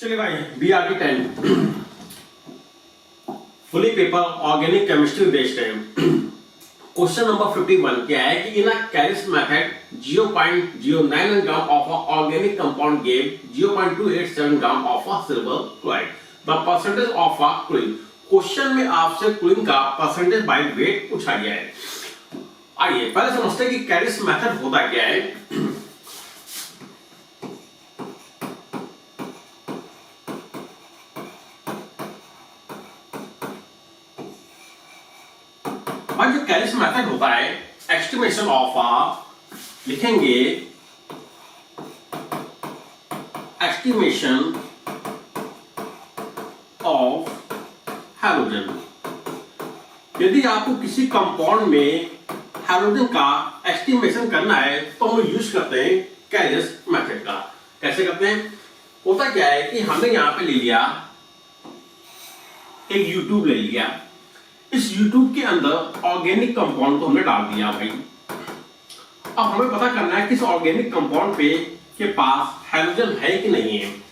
चलिए भाई BRT 10 fully paper organic chemistry based है। क्वेश्चन नंबर 51 क्या है कि in a Carius method 0.091 gram of a organic compound gave 0.287 gram of a silver chloride the percentage of a chlorine. Question में आपसे chlorine का percentage by wait पूछा गया है। आइए पहले समझते हैं कि कैरिस मेथड होता क्या है। और जो कैरिस मेथड होता है एस्टिमेशन ऑफ लिखेंगे एस्टिमेशन ऑफ हैलोजन। यदि आपको किसी कंपाउंड में हैलोजन का एस्टिमेशन करना है तो हम यूज करते हैं कैरिस मेथड का। कैसे करते हैं? होता क्या है कि हमने यहां पे ले लिया एक यूट्यूब ले लिया, इस यूट्यूब के अंदर ऑर्गेनिक कंपाउंड को हमने डाल दिया भाई। अब हमें पता करना है कि इस ऑर्गेनिक कंपाउंड पे के पास हाइड्रोजन है कि नहीं है।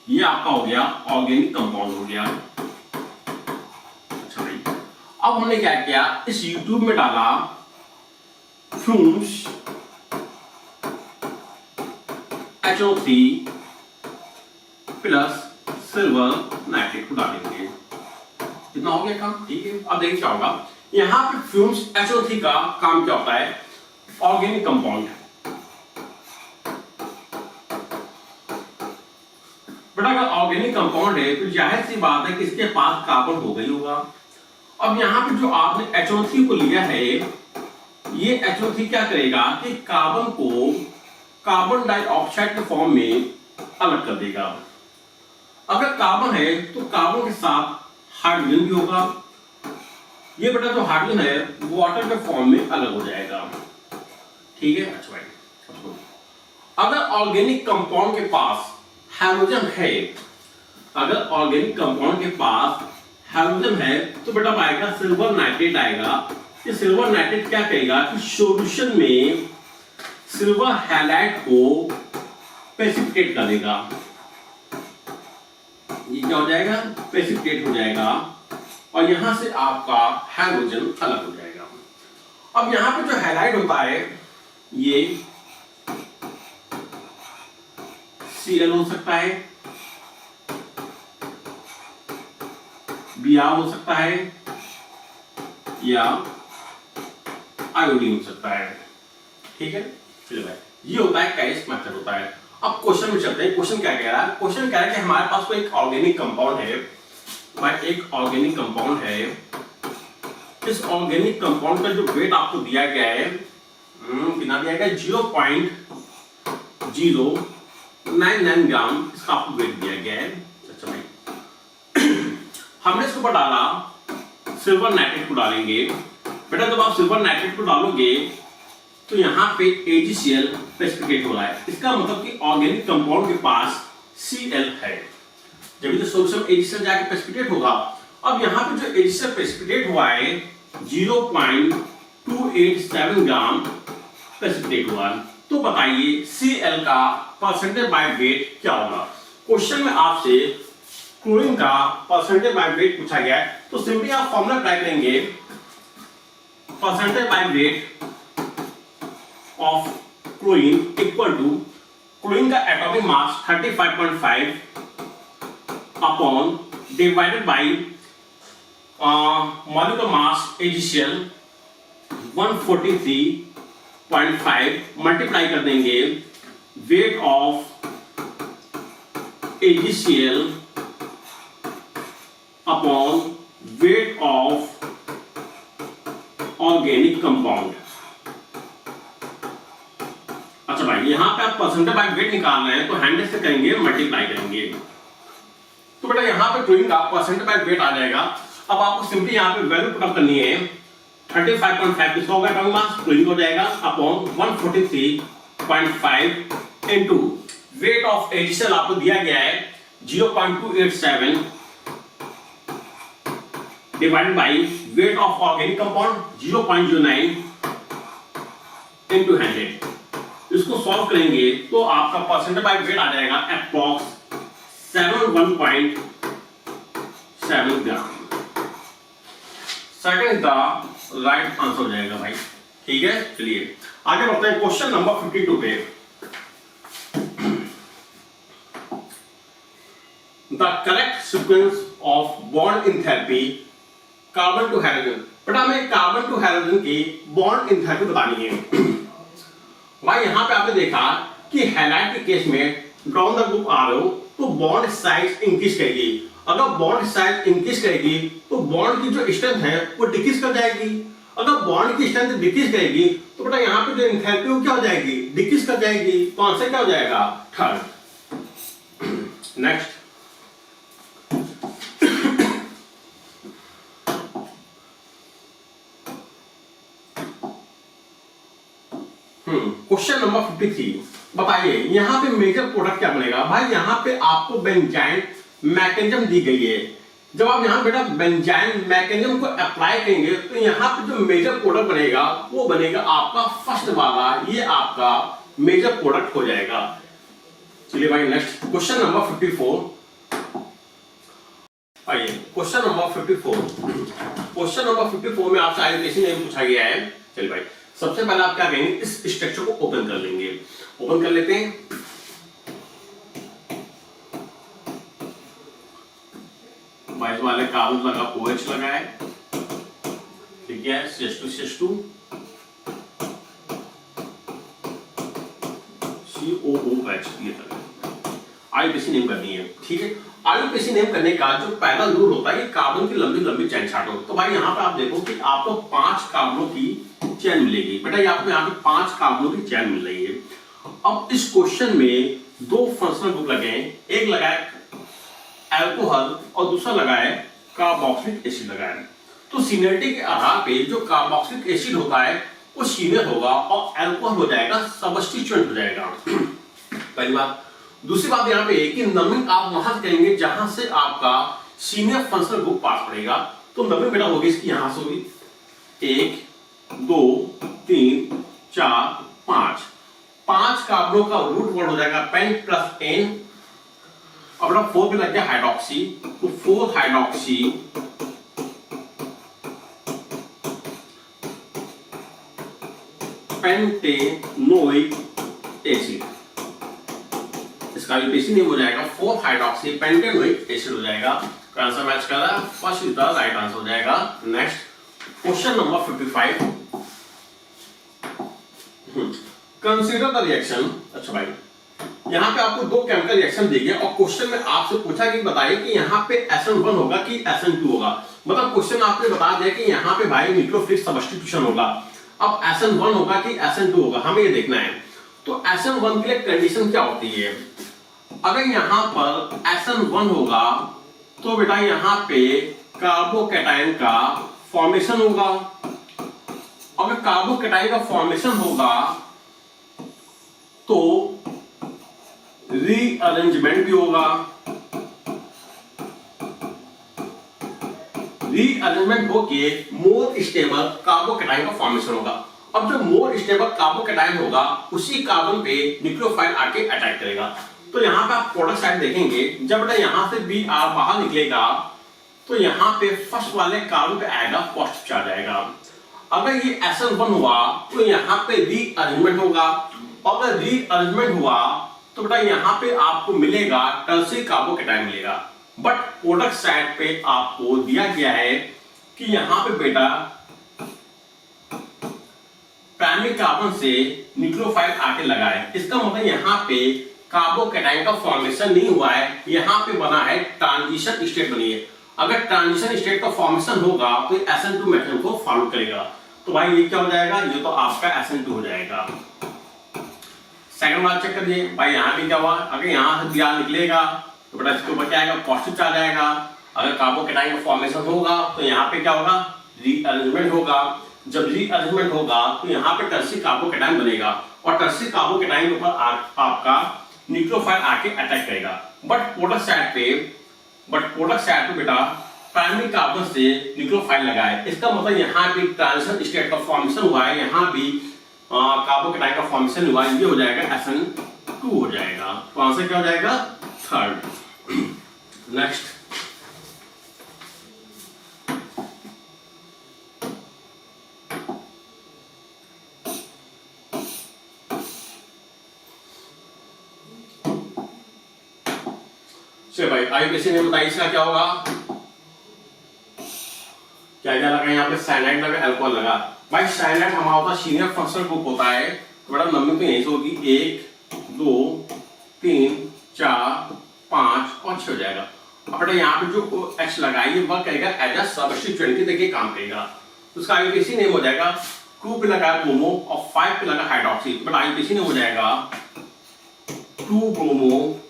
ये आपका हो गया ऑर्गेनिक कंपाउंड हो गया। अच्छा भाई, अब हमने क्या किया, इस यूट्यूब में डाला fumes HO3 plus silver nitrate को डालेंगे। कितना हो गया काम? ठीक है। अब देखिए क्या होगा, यहां पे फ्यूम्स HO3 का काम क्या होता है, ऑर्गेनिक कंपाउंड। बट अगर ऑर्गेनिक कंपाउंड है तो जाहिर सी बात है कि इसके पास कार्बन हो गई होगा। अब यहां पे जो आपने HO3 को लिया है, ये HO3 क्या करेगा कि कार्बन को कार्बन डाइऑक्साइड के फॉर्म में अलग कर देगा। अगर कार्बन है तो कार्बन के साथ हाइड्रोजन भी होगा। ये बेटा जो हाइड्रोजन है वाटर के फॉर्म में अलग हो जाएगा। ठीक है। अच्छा भाई, अगर ऑर्गेनिक कंपाउंड के पास हाइड्रोजन है, अगर ऑर्गेनिक कंपाउंड के पास हाइड्रोजन है तो बेटा आएगा सिल्वर नाइट्रेट आएगा। ये सिल्वर नाइट्रेट क्या करेगा कि सॉल्यूशन में सिल्वर हैलाइड को प्रेसिपिटेट कर देगा। ये क्या हो जाएगा, प्रेसिपिटेट हो जाएगा और यहां से आपका हाइड्रोजन अलग हो जाएगा। अब यहां पे जो हैलाइड होता है ये Cl हो सकता है, Br हो सकता है या आयोडीन हो सकता है। ठीक है। चलिए भाई, ये होता है कैरिस मेथड होता है। अब क्वेश्चन में चलते हैं। क्वेश्चन क्या कह रहा है? क्वेश्चन कह रहा है कि हमारे पास कोई एक ऑर्गेनिक कंपाउंड है भाई, एक ऑर्गेनिक कंपाउंड है। इस ऑर्गेनिक कंपाउंड का जो वेट आपको दिया गया है, कितना दिया गया है, 0.099 ग्राम इसका आपको वेट दिया गया है। अच्छा भाई, हमने इसके ऊपर डाला सिल्वर नाइट्रेट को डालेंगे। बेटा जब आप सिल्वर नाइट्रेट को डालोगे तो यहां पे AgCl प्रेसिपिटेट हो रहा है। इसका मतलब कि ऑर्गेनिक कंपाउंड के पास Cl है। जब ये सॉल्यूशन AgCl जाके प्रेसिपिटेट होगा। अब यहां पे जो AgCl प्रेसिपिटेट हुआ है 0.287 ग्राम प्रेसिपिटेट हुआ। तो बताइए Cl का परसेंटेज बाय वेट क्या होगा। क्वेश्चन में आपसे क्लोरीन का परसेंटेज बाय वेट पूछा गया है, तो सिंपली आप फॉर्मूला अप्लाई करेंगे, percentage by weight of chlorine equal to chlorine का atomic mass 35.5 upon divided by molecular mass AgCl 143.5 multiply कर देंगे weight of AgCl upon weight of organic compound. अच्छा भाई, यहां पे आप परसेंटेज बाय वेट निकाल रहे हैं तो 100 से करेंगे, मल्टीप्लाई करेंगे, तो बेटा यहां पे क्लोरीन का परसेंटेज बाय वेट आ जाएगा। अब आपको सिंपली यहां पे वैल्यू पुट अप करनी है। 35.5 किसका होगा एटॉमिक मास, क्लोरीन हो जाएगा, upon 143.5 into wait of AgCl आपको दिया गया है 0.287 divided by weight of organic compound 0.09 into 100। इसको सॉल्व करेंगे तो आपका परसेंटेज बाय वेट आ जाएगा approx 71.7 gram. Second the right answer हो जाएगा भाई। ठीक है, चलिए आगे बढ़ते हैं क्वेश्चन नंबर 52 पे। The correct sequence of bond enthalpy carbon to hydrogen. बेटा हमें कार्बन टू हाइड्रोजन की बॉन्ड एंथैल्पी बतानी है। भाई यहां पे आपने देखा कि हैलाइड के केस में ड्रॉन द ग्रुप आर तो बॉन्ड साइज इंक्रीज करेगी। अगर बॉन्ड साइज इंक्रीज करेगी तो बॉन्ड की जो स्ट्रेंथ है वो डिक्रीज कर जाएगी। अगर बॉन्ड की स्ट्रेंथ डिक्रीज करेगी तो बेटा यहाँ पे जो एंथैल्पी वो क्या हो जाएगी, डिक्रीज कर जाएगी। तो आंसर क्या हो जाएगा, थर्ड। नेक्स्ट क्वेश्चन नंबर 53 बताइए यहाँ पे मेजर प्रोडक्ट क्या बनेगा। भाई यहाँ पे आपको बेंजाइन मैकेनिज्म दी गई है। जब आप यहाँ बेटा बेंजाइन मैकेनिज्म को अप्लाई करेंगे तो यहाँ पे जो मेजर प्रोडक्ट बनेगा वो बनेगा आपका फर्स्ट वाला, ये आपका मेजर प्रोडक्ट हो जाएगा। चलिए भाई नेक्स्ट क्वेश्चन नंबर 54 आइए। क्वेश्चन नंबर 54 में आपसे आइडेंटिफिकेशन नेम पूछा गया है। चलिए भाई सबसे पहले आप क्या करेंगे, इस स्ट्रक्चर को ओपन कर लेंगे। ओपन कर लेते हैं। बाइस वाले कार्बन लगा OH लगा है, ठीक है, CH2 COOH ये लगा। आईयूपीएसी नेम करनी है, ठीक है। आईयूपीएसी नेम करने का जो पहला रूल होता है ये कार्बन की लंबी लंबी चेन छांटो। तो भाई यहाँ पे आप देखो कि आपको 5 कार्बनों की चेन मिलेगी। बेटा यहाँ पे 5 कार्बनों की चेन मिल रही है। अब इस क्वेश्चन में 2 फंक्शनल ग्रुप लगे हैं, एक लगा है अल्कोहल और दूसरा लगा है कार्बोक्सिलिक एसिड लगा है। तो सीनियरिटी के आधार पे जो कार्बोक्सिलिक एसिड होता है वो सीनियर होगा और अल्कोहल हो जाएगा सबस्टिट्यूएंट हो जाएगा। पहली बात। दूसरी बात यहाँ पे कि नंबरिंग आप वहां करेंगे जहां से आपका सीनियर फंक्शनल ग्रुप पास पड़ेगा। तो नंबरिंग बेटा होगी इसकी यहां से होगी 1 2 3 4 5। 5 कार्बनों का रूट वर्ड हो जाएगा पेंट प्लस एन। अब 4 पे लग गया हाइड्रोक्सी, तो 4 हाइड्रोक्सी पेंटेनोइक एसिड। इसका आईयूपीएसी नेम हो जाएगा 4 हाइड्रोक्सी पेंटेनोइक एसिड हो जाएगा। आंसर मैच कर रहा है, first is the right answer हो जाएगा। Next question number 55। Consider the reaction. अच्छा भाई यहाँ पे आपको 2 केमिकल रिएक्शन दी गई और क्वेश्चन में आपसे पूछा कि बताइए कि यहाँ पे SN1 होगा कि SN2 होगा। मतलब क्वेश्चन आपने बता दिया कि यहाँ पे भाई न्यूक्लियोफिलिक सब्स्टिट्यूशन होगा। अब SN1 होगा कि SN2 होगा, हमें ये देखना है। तो SN1 के लिए कंडीशन क्या होती है, अगर यहाँ पर SN1 होगा तो बेटा यहाँ पे कार्बोकैटायन का फॉर्मेशन होगा। अगर कार्बोकैटायन का फॉर्मेशन होगा तो रीअरेंजमेंट भी होगा। रीअरेंजमेंट होके मोर स्टेबल कार्बोकैटायन का फॉर्मेशन होगा। अब जो मोर स्टेबल कार्बोकैटायन होगा उसी कार्बन पे न्यूक्लियोफाइल आके अटैक करेगा। तो यहाँ पे आप प्रोडक्ट साइड देखेंगे, जब यहाँ से Br बाहर निकलेगा तो यहाँ पे फर्स्ट वाले कार्बन पे आएगा, फर्स्ट चार्ज आएगा। अगर ये SN1 हुआ तो यहाँ पे रीअरेंजमेंट होगा। अगर रीअरेंजमेंट हुआ तो बेटा यहाँ पे आपको मिलेगा टर्शियरी कार्बोकैटायन मिलेगा। बट प्रोडक्ट साइड पे आपको दिया गया है कि यहाँ पे बेटा प्राइमरी कार्बन से न्यूक्लियोफाइल आके लगा है। इसका मतलब यहाँ पे कार्बोकैटायन का फॉर्मेशन नहीं हुआ है, यहाँ पे बना है ट्रांजिशन स्टेट बनी है। अगर ट्रांजिशन स्टेट का फॉर्मेशन होगा तो SN2 मेथड को फॉलो करेगा। तो भाई ये क्या हो जाएगा, ये तो आपका SN2 हो जाएगा। सेकंड वाला चेक करिए भाई, यहाँ पे क्या हुआ, अगर यहाँ से Br निकलेगा तो बेटा इसके ऊपर क्या आएगा, पॉजिटिव चार्ज आएगा। अगर कार्बोकैटायन का फॉर्मेशन होगा तो यहाँ पे क्या होगा, रीअरेंजमेंट होगा। जब रीअरेंजमेंट होगा तो यहाँ पे टर्शियरी कार्बोकैटायन बनेगा और टर्शियरी कार्बोकैटायन के ऊपर आपका न्यूक्लियोफाइल आके अटैक करेगा। बट प्रोडक्ट साइड पे बेटा प्राइमरी कार्बन से न्यूक्लियोफाइल लगा है। इसका मतलब यहाँ भी ट्रांजिशन स्टेट का फॉर्मेशन हुआ है, यहाँ भी कार्बोकेटाइन का फॉर्मेशन हुआ, ये हो जाएगा SN2 हो जाएगा। तो आंसर क्या हो जाएगा? थर्ड। नेक्स्ट, चलिए भाई IUPAC ने बताइए इसका क्या होगा। क्या क्या लगा यहाँ पे? साइनाइड लगा, अल्कोहल लगा। भाई साइनाइड हमारा होता है सीनियर फंक्शनल ग्रुप होता है, तो बड़ा नंबर तो यही से होगी, 1 2 3 4 5 और 6 हो जाएगा। अब बेटा यहाँ पे जो H लगाइए वह करेगा एज अ सब्स्टिट्यूएंट के देखिए काम करेगा, तो उसका IUPAC नेम हो जाएगा 2 पे लगा ब्रोमो और 5 पे लगा हाइड्रोक्सी, बट IUPAC नेम हो जाएगा 2 ब्रोमो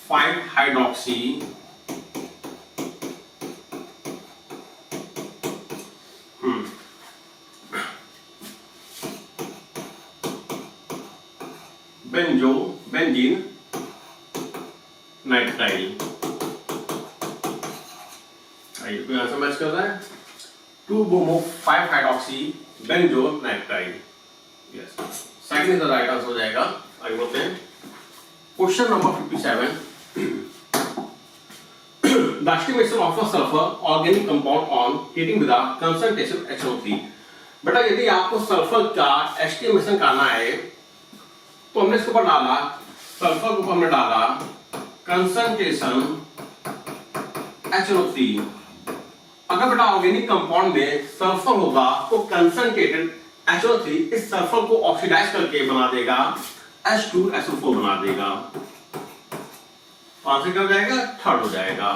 5 हाइड्रोक्सी बेंजीन नाइट्राइल। आइए कोई आंसर मैच कर रहा है? 2 bromo 5 hydroxy benzonitrile. Yes, second is the right answer हो जाएगा। आइए बोलते हैं question number 57। The estimation of a sulfur organic compound on heating with a concentration HO3। बेटा यदि आपको सल्फर का एस्टिमेशन करना है तो हमने इसके ऊपर डाला, सल्फर के ऊपर हमने डाला कंसंट्रेशन HO3। अगर बेटा ऑर्गेनिक कंपाउंड में सल्फर होगा तो कंसंट्रेटेड HO3 इस सल्फर को ऑक्सीडाइज करके बना देगा H2SO4 बना देगा। आंसर क्या हो जाएगा? थर्ड हो जाएगा।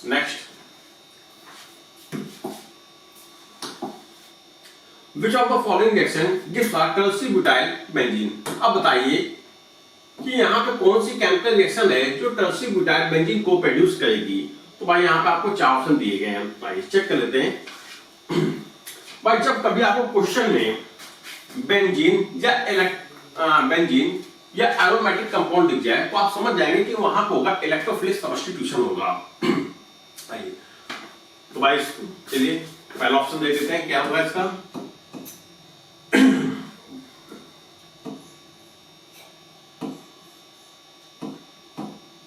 Next, Which of the following reaction gives a tertiary butyl benzene? अब बताइए कि यहाँ पे कौन सी केमिकल रिएक्शन है जो टर्सिब्यूटाइल बेंजीन को प्रोड्यूस करेगी। तो भाई यहाँ पे आपको 4 ऑप्शन दिए गए हैं, भाई चेक कर लेते हैं। भाई जब कभी आपको क्वेश्चन में बेंजीन या एरोमेटिक कंपाउंड दिख जाए तो आप समझ जाएंगे कि वहां पे होगा इलेक्ट्रोफिलिक सब्स्टिट्यूशन होगा। तो भाई चलिए पहला ऑप्शन दे देते हैं, क्या होगा इसका?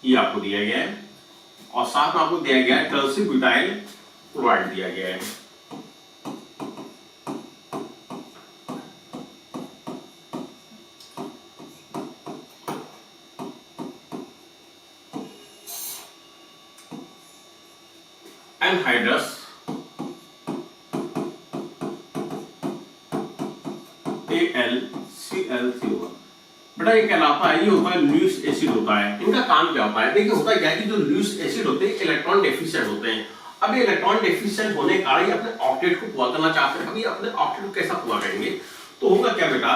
ये आपको दिया गया है और साथ में आपको दिया गया है टर्सिब्यूटाइल क्लोराइड दिया गया है। Anhydrous AlCl3। बेटा ये कहलाता है, ये होता है लुईस एसिड होता है। इनका काम क्या होता है? देखिए होता क्या है कि जो लुईस एसिड होते हैं इलेक्ट्रॉन डेफिशिएंट होते हैं। अब ये इलेक्ट्रॉन डेफिशिएंट होने के कारण अपने ऑक्टेट को पूरा करना चाहते हैं। अब ये अपने ऑक्टेट को कैसा पूरा करेंगे? तो होगा क्या बेटा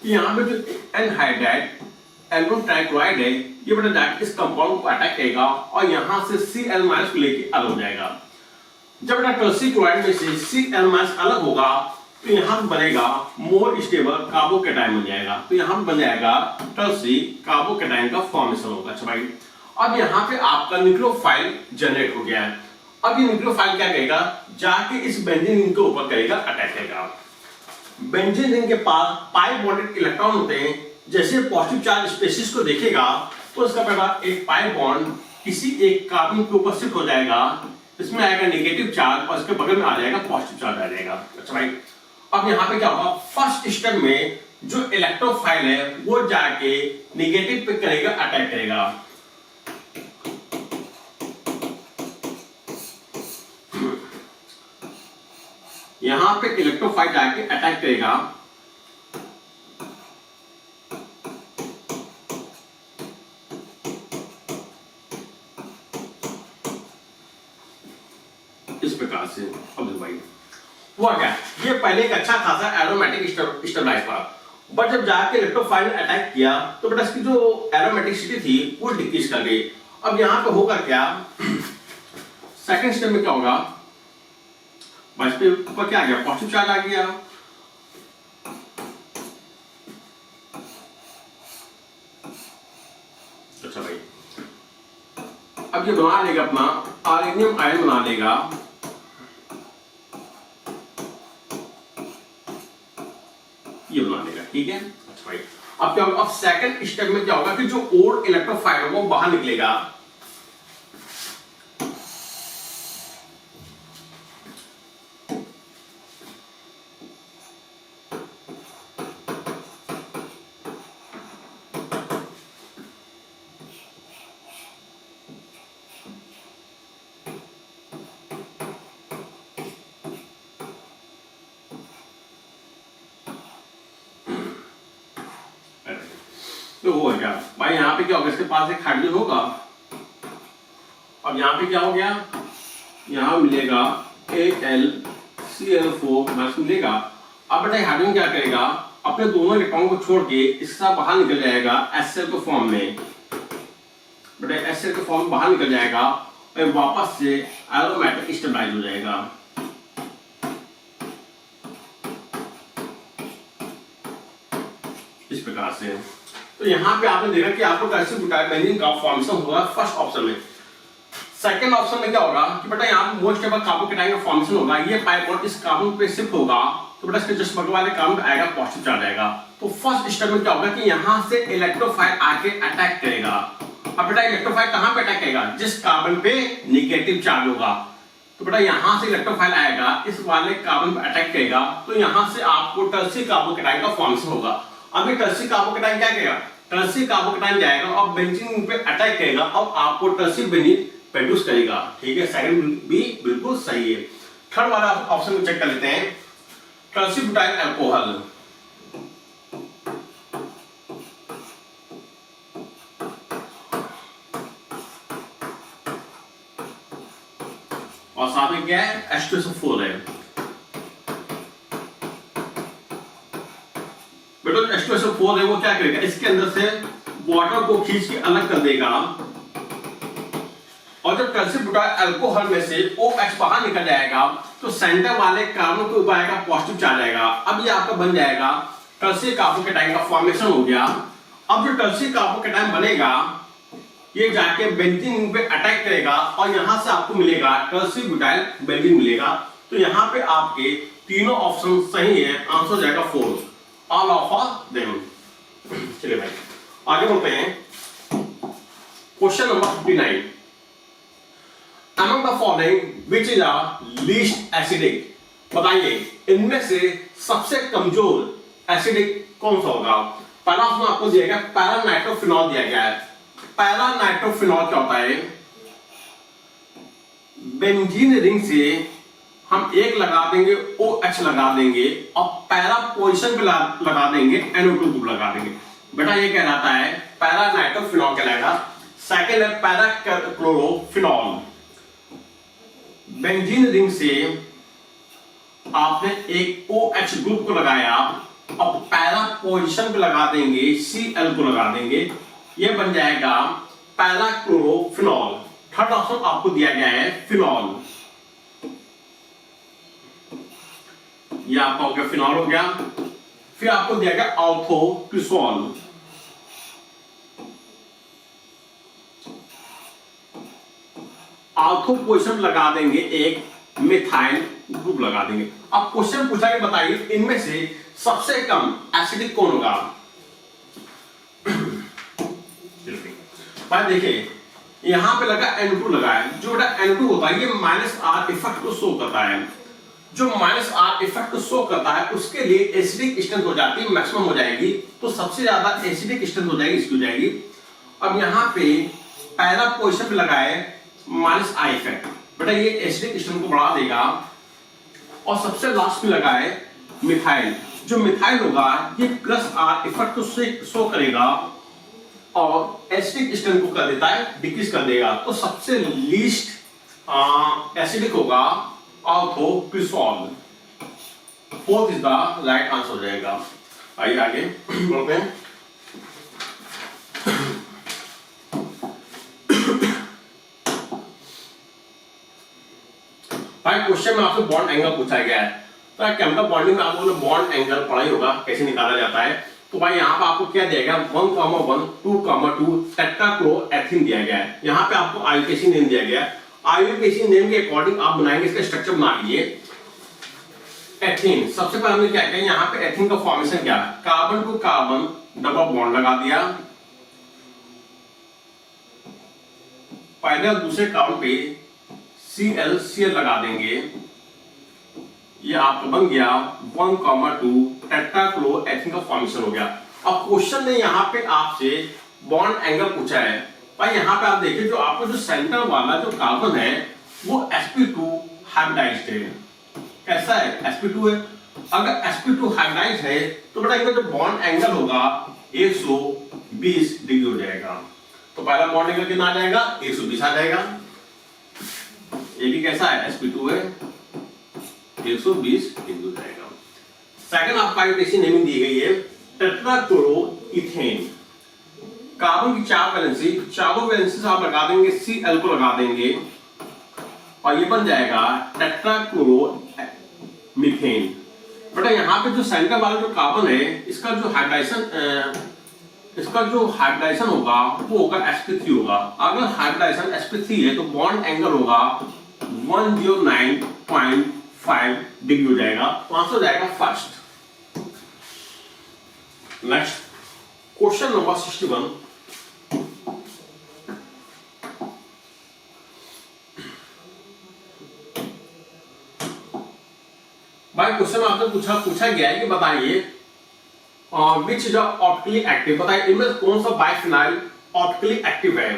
कि यहाँ पे जो एनहाइड्राइड एल्यूमिनियम ट्राइक्लोराइड है ये बेटा जाके इस कंपाउंड को अटैक करेगा और यहाँ से Cl- को लेके अलग हो जाएगा। जब बेटा टर्सिक्लोराइड में से Cl- अलग होगा तो यहाँ पे बनेगा मोर स्टेबल कार्बोकेटाइन बन जाएगा। तो यहाँ पे बन जाएगा टर्सी कार्बोकेटाइन का फॉर्मेशन होगा। अच्छा भाई अब यहाँ पे आपका न्यूक्लियोफाइल जनरेट हो गया है। अब ये न्यूक्लियोफाइल क्या करेगा? जाके इस बेंजीन रिंग के ऊपर करेगा, अटैक करेगा। बेंजीन रिंग के पास पाई बॉन्डेड इलेक्ट्रॉन होते हैं। जैसे पॉजिटिव चार्ज स्पेसिस को देखेगा तो इसका पहला एक पाई बॉन्ड किसी एक कार्बन के ऊपर शिफ्ट हो जाएगा, इसमें आएगा नेगेटिव चार्ज और इसके बगल में आ जाएगा पॉजिटिव चार्ज आ जाएगा। अच्छा भाई अब यहाँ पे क्या होगा? फर्स्ट स्टेप में जो इलेक्ट्रोफाइल है वो जाके नेगेटिव पे करेगा, अटैक करेगा। यहां पे इलेक्ट्रोफाइल जाके अटैक करेगा। इस प्रकार से अब भाई हुआ क्या? ये पहले एक अच्छा खासा एरोमेटिक स्टेबलाइज था, बट जब जाके इलेक्ट्रोफाइल ने अटैक किया तो बेटा इसकी जो एरोमेटिसिटी थी वो डिक्रीज कर गई। अब यहां पे होगा क्या? सेकंड स्टेप में क्या होगा? बस पे ऊपर क्या आ गया? पॉजिटिव चार्ज आ गया। अच्छा भाई अब ये बना लेगा अपना ऑर्गेनियम आयन बना लेगा। सेकंड स्टेप में क्या होगा कि जो ओल्ड इलेक्ट्रोफाइल होगा वो बाहर निकलेगा। तो वो है क्या भाई, यहाँ पे क्या होगा, इसके पास एक हाइड्रोजन होगा। अब यहाँ पे क्या हो गया, यहाँ मिलेगा AlCl4 मिलेगा। अब बेटा हाइड्रोजन क्या करेगा, अपने दोनों इलेक्ट्रॉन को छोड़ के इसका बाहर निकल जाएगा HCl के फॉर्म में। बेटा HCl के फॉर्म में बाहर निकल जाएगा और वापस से एरोमेटिक स्टेबलाइज हो जाएगा। इस प्रकार से। तो यहाँ पे आपने देखा कि आपको टर्शियरी ब्यूटाइल बेंजीन का फॉर्मेशन होगा फर्स्ट ऑप्शन में। सेकंड ऑप्शन में क्या होगा कि बेटा यहाँ मोस्ट स्टेबल कार्बोकेटाइन का फॉर्मेशन होगा। ये पाई बॉन्ड इस कार्बन पे शिफ्ट होगा तो बेटा इसके जस्ट बगल वाले कार्बन पे आएगा, पॉजिटिव चार्ज आएगा। तो फर्स्ट स्टेप में क्या होगा कि यहाँ से इलेक्ट्रोफाइल आके अटैक करेगा। अब बेटा इलेक्ट्रोफाइल कहाँ पे अटैक करेगा, जिस कार्बन पे नेगेटिव चार्ज होगा। तो बेटा यहाँ से इलेक्ट्रोफाइल आएगा, इस वाले कार्बन पे अटैक करेगा, तो यहाँ से आपको टर्शियरी कार्बोकेटाइन का फॉर्मेशन होगा। अब ये टर्शियरी कार्बोकेटाइन क्या करेगा, टर्शियरी कार्बोकेटाइन जाएगा और बेंजीन पे अटैक करेगा और आपको टर्शियरी बेंजीन प्रोड्यूस करेगा। ठीक है, सेकंड भी बिल्कुल सही है। थर्ड वाला ऑप्शन को चेक कर लेते हैं, टर्शियरी ब्यूटाइल अल्कोहल। और साथ में क्या है, H2SO4 है। बेटा H2SO4 है वो क्या करेगा, इसके अंदर से वाटर को खींच के अलग कर देगा और जब टर्शियरी ब्यूटाइल अल्कोहल में से OH बाहर निकल जाएगा तो सेंटर वाले कार्बन के ऊपर आएगा, पॉजिटिव चार्ज आएगा। अब ये आपका बन जाएगा टर्शियरी कार्बोकेटाइन का फॉर्मेशन हो गया। अब जो टर्शियरी कार्बोकेटाइन बनेगा ये जाके बेंजीन पे अटैक करेगा और यहां से आपको मिलेगा टर्शियरी ब्यूटाइल बेंजीन मिलेगा। तो यहाँ पे आपके तीनों ऑप्शन सही है, आंसर हो जाएगा 4, ऑल ऑफ देम। चलिए भाई आगे बढ़ते हैं, question number 59। Among the following which is the least acidic? बताइए इनमें से सबसे कमजोर एसिडिक कौन सा होगा। पहला ऑप्शन आपको दिया गया पैरा नाइट्रोफिनॉल दिया गया है। पैरा नाइट्रोफिनॉल क्या होता है, बेंजीन रिंग से हम एक लगा देंगे OH लगा देंगे और पैरा पोजीशन पे लगा देंगे NO2 ग्रुप लगा देंगे। बेटा ये कहलाता है पैरा नाइट्रोफिनॉल कहलाएगा। सेकेंड है पैरा क्लोरोफिनॉल। बेंजीन रिंग से आपने एक OH ग्रुप को लगाया और पैरा पोजीशन पे लगा देंगे Cl को लगा देंगे, ये बन जाएगा पैरा क्लोरोफिनॉल। थर्ड ऑप्शन आपको दिया गया है फिनॉल। ये आपका हो गया फिनॉल हो गया। फिर आपको दिया गया ऑर्थोक्रिसॉल। ऑर्थो पोजीशन लगा देंगे एक मिथाइल ग्रुप लगा देंगे। अब क्वेश्चन पूछा कि बताइए इनमें से सबसे कम एसिडिक कौन होगा। भाई देखिए यहां पे लगा N2 लगा है, जो N2 होता है ये -R इफेक्ट को शो करता है। जो -R इफेक्ट को शो करता है उसके लिए एसिडिक स्ट्रेंथ हो जाती है मैक्सिमम हो जाएगी, तो सबसे ज्यादा एसिडिक स्ट्रेंथ हो जाएगी इसकी हो जाएगी। अब यहाँ पे पैरा पोजीशन पे लगा है -I इफेक्ट, बेटा ये एसिडिक स्ट्रेंथ को बढ़ा देगा। और सबसे लास्ट में लगा है मिथाइल, जो मिथाइल होगा ये +R इफेक्ट को शो करेगा और एसिडिक स्ट्रेंथ को कर देता है डिक्रीज कर देगा। तो सबसे लीस्ट एसिडिक होगा orthocresol. Fourth is the right answer हो जाएगा। आइए आगे बढ़ते हैं। भाई क्वेश्चन में आपसे बॉन्ड एंगल पूछा गया है, तो केमिकल बॉन्डिंग में आप लोगों ने बॉन्ड एंगल पढ़ा ही होगा कैसे निकाला जाता है। तो भाई यहाँ पे आपको क्या दिया गया 1,1 2,2 टेट्राक्लोरोएथेन दिया गया है। यहाँ पे आपको आईयूपीएसी नेम दिया गया है। आईयूपीएसी नेम के अकॉर्डिंग आप बनाएंगे, इसका स्ट्रक्चर बना लीजिए। एथेन सबसे पहले हमने क्या किया, यहाँ पे एथेन का फॉर्मेशन क्या है, carbon to carbon double bond लगा दिया, पहले और दूसरे कार्बन पे Cl लगा देंगे, ये आपका बन गया 1,2 टेट्राक्लोरोएथेन का फॉर्मेशन हो गया। अब क्वेश्चन ने यहाँ पे आपसे बॉन्ड एंगल पूछा है भाई। यहाँ पे आप देखिए जो आपको जो सेंटर वाला जो कार्बन है वो sp2 हाइब्रिडाइज्ड है। कैसा है? sp2 है। अगर sp2 हाइब्रिडाइज्ड है तो बेटा इनका जो बॉन्ड एंगल होगा 120 डिग्री हो जाएगा। तो पहला बॉन्ड एंगल कितना आ जाएगा? 120 आ जाएगा। ये भी कैसा है? sp2 है, 120 डिग्री हो जाएगा। सेकंड आपका हाइब्रिडेशन नेमिंग दी गई है टेट्राक्लोरोइथेन। कार्बन की 4 वैलेंसी, चारों वैलेंसी से आप लगा देंगे Cl को लगा देंगे और ये बन जाएगा टेट्राक्लोरोमीथेन। बेटा यहाँ पे जो सेंटर वाला जो कार्बन है इसका जो हाइब्रिडाइजेशन होगा वो होगा sp3 होगा। अगर हाइब्रिडाइजेशन sp3 है तो बॉन्ड एंगल होगा 109.5 डिग्री हो जाएगा। तो आंसर हो जाएगा फर्स्ट। Next question number 61। भाई क्वेश्चन में आपसे पूछा गया है कि बताइए विच इज ऑप्टिकली एक्टिव, बताइए इनमें कौन सा बाइफिनाइल ऑप्टिकली एक्टिव है।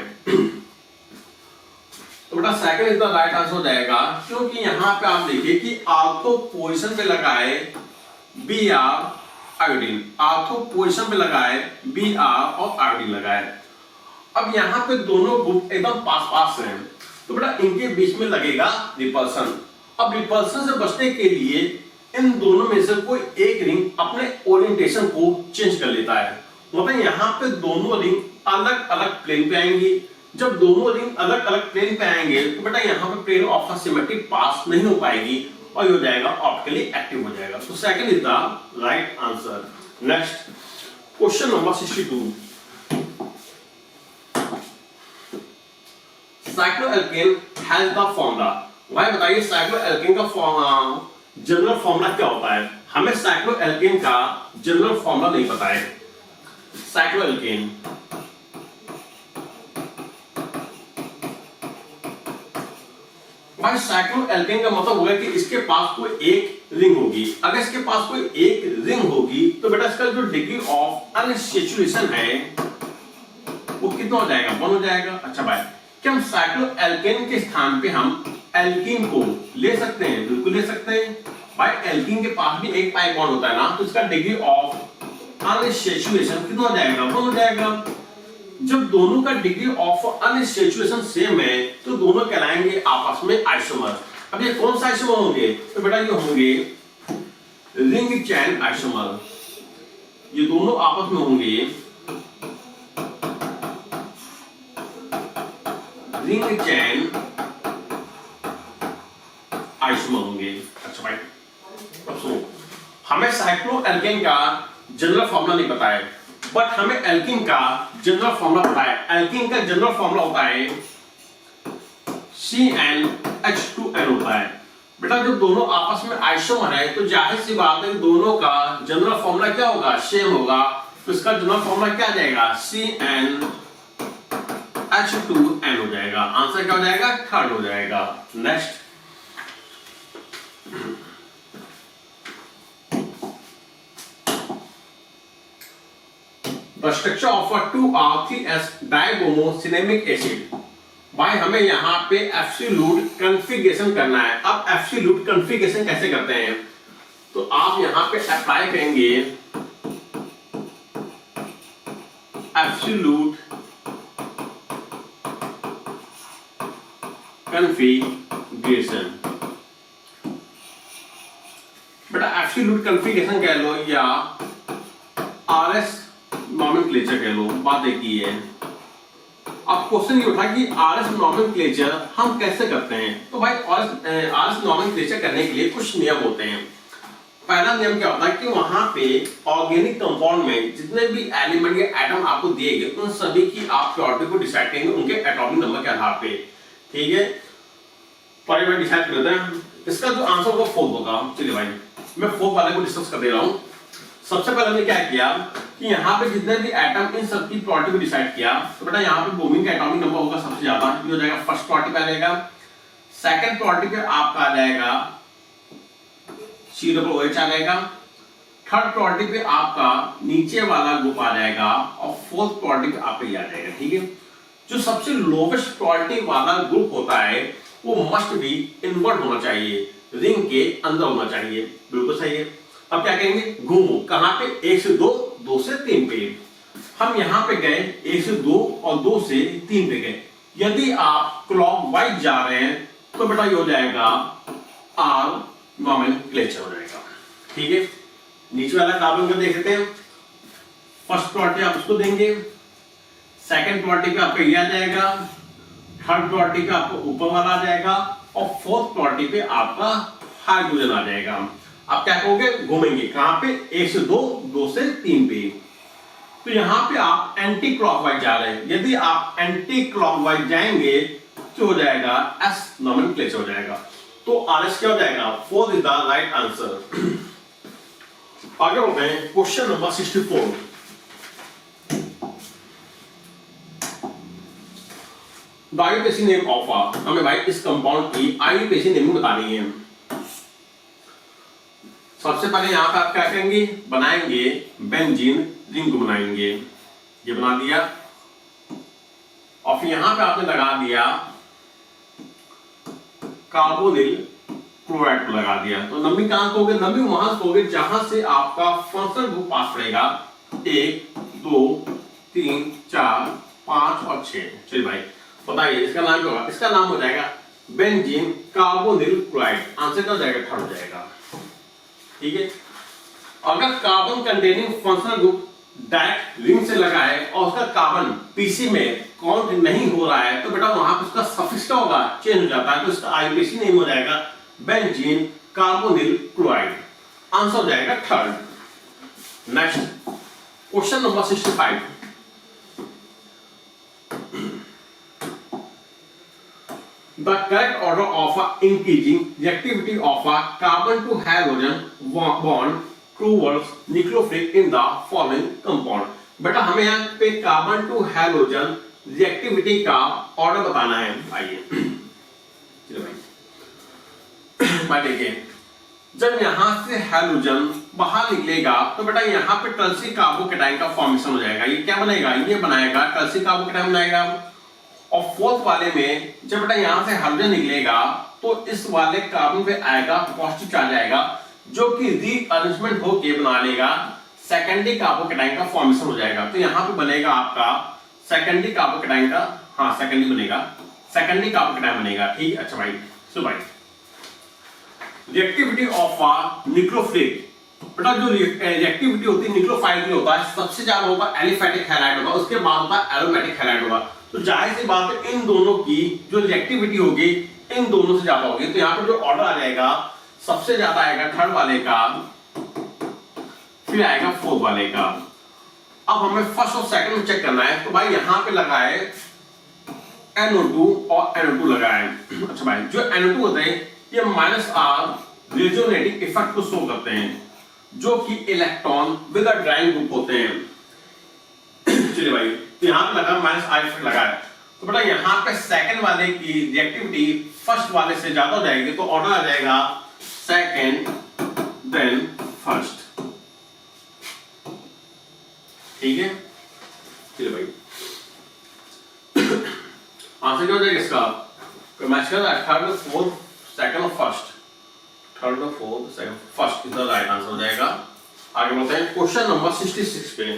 तो बेटा second is the right answer हो जाएगा, क्योंकि यहां पे आप देखिए कि आर्थो पोजीशन पे लगाए Br आयोडीन, आर्थो पोजीशन पे लगाए Br और आयोडीन लगाए। अब यहाँ पे दोनों ग्रुप एकदम पास पास हैं तो बेटा इनके बीच में लगेगा रिपल्सन। अब रिपल्सन से बचने के लिए इन दोनों में से कोई एक रिंग अपने ओरिएंटेशन को चेंज कर लेता है। मतलब यहाँ पे दोनों रिंग अलग अलग प्लेन पे आएंगी। जब दोनों रिंग अलग अलग प्लेन पे आएंगे तो बेटा यहाँ पे प्लेन ऑफ द सिमेट्रिक पास नहीं हो पाएगी और ये हो जाएगा ऑप्टिकली एक्टिव हो जाएगा। तो second is the right answer. Next question number 62। Cycloalkane has the formula. भाई बताइए साइक्लोएल्केन का जनरल फॉर्मूला क्या होता है? हमें साइक्लोएल्केन का जनरल फॉर्मूला नहीं पता है। साइक्लोएल्केन भाई साइक्लोएल्केन का मतलब होगा कि इसके पास कोई एक रिंग होगी। अगर इसके पास कोई एक रिंग होगी तो बेटा इसका जो डिग्री ऑफ अनसैचुरेशन है वो कितना हो जाएगा? 1 हो जाएगा। अच्छा भाई क्या हम साइक्लोएल्केन के स्थान पे हम एल्कीन को ले सकते हैं? बिल्कुल ले सकते हैं भाई। एल्कीन के पास भी एक पाई बॉन्ड होता है ना, तो इसका डिग्री ऑफ अनसैचुरेशन कितना हो जाएगा? 1 हो जाएगा। जब दोनों का डिग्री ऑफ अनसैचुरेशन सेम है तो दोनों कहलाएंगे आपस में आइसोमर। अब ये कौन सा आइसोमर होंगे? तो बेटा ये होंगे रिंग चेन आइसोमर। ये दोनों आपस में होंगे रिंग चेन आइसोमर होंगे। अच्छा भाई अब सुनो, हमें साइक्लोएल्केन का जनरल फॉर्मूला नहीं पता है, बट हमें एल्कीन का जनरल फॉर्मूला पता है। एल्कीन का जनरल फॉर्मूला होता है CnH2n होता है। बेटा जो दोनों आपस में आइसोमर है तो जाहिर सी बात है दोनों का जनरल फॉर्मूला क्या होगा? सेम होगा। तो इसका जनरल फॉर्मूला क्या आ जाएगा? CnH2n हो जाएगा। आंसर क्या हो जाएगा? थर्ड हो जाएगा। Next The structure of a 2R3S dibromocyanamic acid। भाई हमें यहाँ पे एब्सोल्यूट कॉन्फ़िगरेशन करना है। अब एब्सोल्यूट कॉन्फ़िगरेशन कैसे करते हैं? तो आप यहाँ पे अप्लाई करेंगे एब्सोल्यूट कॉन्फ़िगरेशन। बेटा एब्सोल्यूट कॉन्फ़िगरेशन कह लो या RS नॉमेनक्लेचर कह लो, बात एक ही है। अब क्वेश्चन ये उठा कि RS नॉमेनक्लेचर हम कैसे करते हैं? तो भाई RS नॉमेनक्लेचर करने के लिए कुछ नियम होते हैं। पहला नियम क्या होता है कि वहां पे ऑर्गेनिक कंपाउंड में जितने भी एलिमेंट या एटम आपको दिए गए उन सभी की आप प्योरिटी को डिसाइड करेंगे उनके एटॉमिक नंबर के आधार पे। ठीक है, पहले डिसाइड करते हैं। इसका जो आंसर होगा 4 होगा। चलिए भाई मैं 4 वाले को डिस्कस कर दे रहा हूं। सबसे पहले हमने क्या किया कि यहाँ पे जितने भी एटम इन सबकी प्रोबेबिलिटी को डिसाइड किया, तो बेटा यहाँ पे ब्रोमीन का एटॉमिक नंबर होगा सबसे ज्यादा, ये हो जाएगा फर्स्ट प्रोबेबिलिटी पे आ जाएगा। सेकंड प्रोबेबिलिटी पे आपका आ जाएगा COOH आ जाएगा। थर्ड प्रोबेबिलिटी पे आपका नीचे वाला ग्रुप आ जाएगा और फोर्थ प्रोबेबिलिटी पे आपका ये आ जाएगा। ठीक है, जो सबसे लोवेस्ट प्रोबेबिलिटी वाला ग्रुप होता है वो मस्ट बी इनवर्ट होना चाहिए, रिंग के अंदर होना चाहिए। बिल्कुल सही है। अब क्या कहेंगे, घूमो कहां पे, 1 से 2, 2 से 3 पे। हम यहां पे गए 1 से 2 और 2 से 3 पे गए। यदि आप क्लॉकवाइज जा रहे हैं तो बेटा ये हो जाएगा आर नॉमेनक्लेचर हो जाएगा। ठीक है, नीचे वाला कार्बन को देख लेते हैं। फर्स्ट प्रोबेबिलिटी आप उसको देंगे, सेकंड प्रोबेबिलिटी पे आपका ये आ जाएगा, थर्ड प्रोबेबिलिटी पे आपको ऊपर वाला आ जाएगा और फोर्थ प्रोबेबिलिटी पे आपका हाइड्रोजन आ जाएगा। आप क्या कहोगे, घूमेंगे कहां पे, 1 से 2, 2 से 3 पे। तो यहां पे आप एंटी क्लॉकवाइज जा रहे हैं। यदि आप एंटी क्लॉकवाइज जाएंगे तो हो जाएगा एस नॉमेनक्लेचर हो जाएगा। तो आरएस क्या हो जाएगा, 4 इज द राइट आंसर। आगे बढ़ते हैं, question number 64। IUPAC name of हमें भाई इस कंपाउंड की आईयूपीएसी नेम बतानी है। सबसे पहले यहां पे आप क्या करेंगे, बनाएंगे बेंजीन रिंग को बनाएंगे। ये बना दिया और फिर यहां पे आपने लगा दिया कार्बोनिल क्लोराइड को लगा दिया। तो नंबरिंग कहां कहोगे, नंबरिंग वहां कहोगे जहां से आपका फंक्शनल ग्रुप पास पड़ेगा, 1 2 3 4 5 और 6। चलिए भाई बताइए इसका नाम क्या होगा, इसका नाम हो जाएगा बेंजीन कार्बोनिल क्लोराइड। आंसर क्या हो जाएगा, थर्ड हो जाएगा। ठीक है, अगर carbon containing functional group direct ring से लगा है और उसका कार्बन पीसी में काउंट नहीं हो रहा है तो बेटा वहां पर उसका सफिक्स क्या होगा, चेंज हो जाता है। तो इसका आईयूपीएसी नेम हो जाएगा बेंजीन कार्बोनिल क्लोराइड। आंसर हो जाएगा third. Next question number 65। The correct order of increasing reactivity of a carbon to hydrogen bond towards nucleophilic in the following compound। बेटा हमें यहाँ पे कार्बन टू हाइड्रोजन रिएक्टिविटी का order बताना है। आइए चलो भाई देखिए, जब यहां से हाइड्रोजन बाहर निकलेगा तो बेटा यहाँ पे टर्सरी कार्बोकेटाइन का फॉर्मेशन हो जाएगा। ये क्या बनेगा, ये बनाएगा टर्सरी कार्बोकेटाइन बनाएगा। और फोर्थ वाले में जब बेटा यहां से हाइड्रोजन निकलेगा तो इस वाले कार्बन पे आएगा पॉजिटिव चार्ज आएगा जो कि रीअरेंजमेंट होके बना लेगा सेकेंडरी कार्बोकेटाइन का फॉर्मेशन हो जाएगा। तो यहां पे बनेगा आपका सेकेंडरी कार्बोकेटाइन का, हाँ सेकेंडरी बनेगा, सेकेंडरी कार्बोकेटाइन बनेगा। ठीक, अच्छा भाई सो भाई रिएक्टिविटी ऑफ न्यूक्लियोफिलिक, बेटा जो रिएक्टिविटी होती है न्यूक्लियोफाइल की होता है, सबसे ज्यादा होगा एलिफेटिक हैलाइड होगा, उसके बाद होगा एरोमेटिक हैलाइड होगा। तो जाहिर सी बात है इन दोनों की जो रिएक्टिविटी होगी इन दोनों से ज्यादा होगी। तो यहाँ पे जो ऑर्डर आ जाएगा सबसे ज्यादा आएगा थर्ड वाले का, फिर आएगा फोर्थ वाले का। अब हमें फर्स्ट और सेकंड में चेक करना है। तो भाई यहाँ पे लगा है NO2 और NO2 लगा है। अच्छा भाई जो NO2 होते हैं ये -R रेजोनेटिंग इफेक्ट को शो करते हैं जो कि electron with a drawing group होते हैं। चलिए भाई तो यहाँ पे लगा -R इफेक्ट लगा है। तो बेटा यहाँ पे सेकंड वाले की रिएक्टिविटी फर्स्ट वाले से ज्यादा हो जाएगी तो ऑर्डर आ जाएगा सेकंड देन फर्स्ट। ठीक है, चलिए भाई आंसर क्या हो जाएगा इसका, मैच कर रहा है थर्ड फोर्थ सेकंड और फर्स्ट, थर्ड और फोर्थ सेकंड फर्स्ट इधर राइट आंसर हो जाएगा। आगे बढ़ते हैं क्वेश्चन नंबर 66 पे।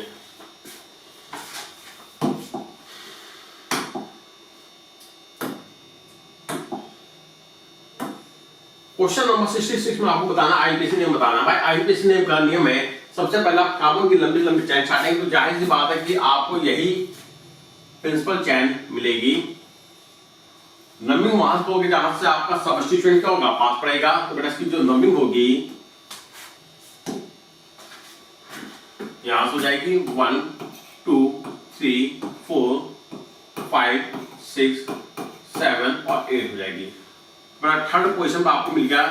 क्वेश्चन नंबर 66 में आपको बताना आईयूपीएसी नेम बताना। भाई आईयूपीएसी नेम का नियम है सबसे पहला कार्बन की लंबी लंबी चेन छाटेंगे तो जाहिर सी बात है कि आपको यही प्रिंसिपल चेन मिलेगी। नंबरिंग वहां होगी जहां से आपका सब्स्टिट्यूएंट क्या होगा, पास पड़ेगा। तो बेटा इसकी जो नंबरिंग होगी यहां से हो जाएगी 1 2 3 4 5 6 7 और 8 हो जाएगी। थर्ड पोजीशन पे आपको मिल गया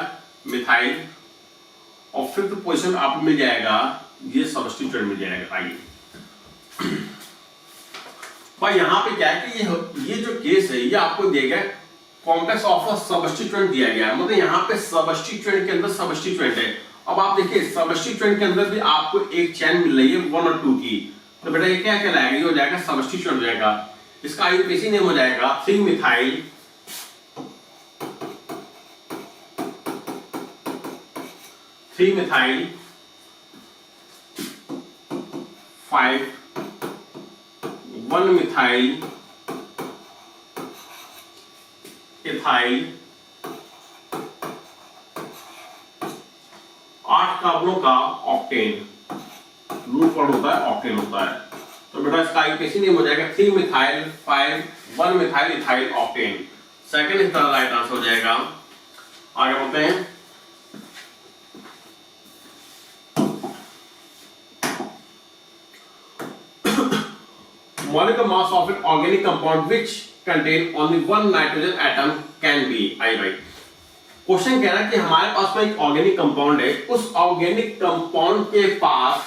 मिथाइल और फिफ्थ पोजीशन पे आपको मिल जाएगा ये सब्स्टिट्यूएंट मिल जाएगा। आइए पर यहाँ पे क्या है कि ये जो केस है ये आपको दिया गया कॉम्प्लेक्स ऑफ अ सबस्टिट्यूएंट दिया गया है, मतलब यहाँ पे सबस्टिट्यूएंट के अंदर सबस्टिट्यूएंट है। अब आप देखिए सबस्टिट्यूएंट के अंदर भी आपको एक चेन मिल रही है 1 और 2 की, तो बेटा ये क्या कहलाएगा, ये हो जाएगा सबस्टिट्यूएंट हो जाएगा। इसका आईयूपीएसी नेम हो जाएगा 3 मिथाइल 5 1 मिथाइल इथाइल 8 कार्बनों का ऑक्टेन, रूट वर्ड होता है ऑक्टेन होता है। तो बेटा इसका आईयूपीएसी नेम हो जाएगा 3 methyl 5 1 methyl ethyl octane. Second इसका राइट आंसर हो जाएगा। आगे बढ़ते हैं। molecular mass of an organic compound which contain only one nitrogen atom can be। आई भाई क्वेश्चन कह रहा है कि हमारे पास में एक ऑर्गेनिक कंपाउंड है, उस ऑर्गेनिक कंपाउंड के पास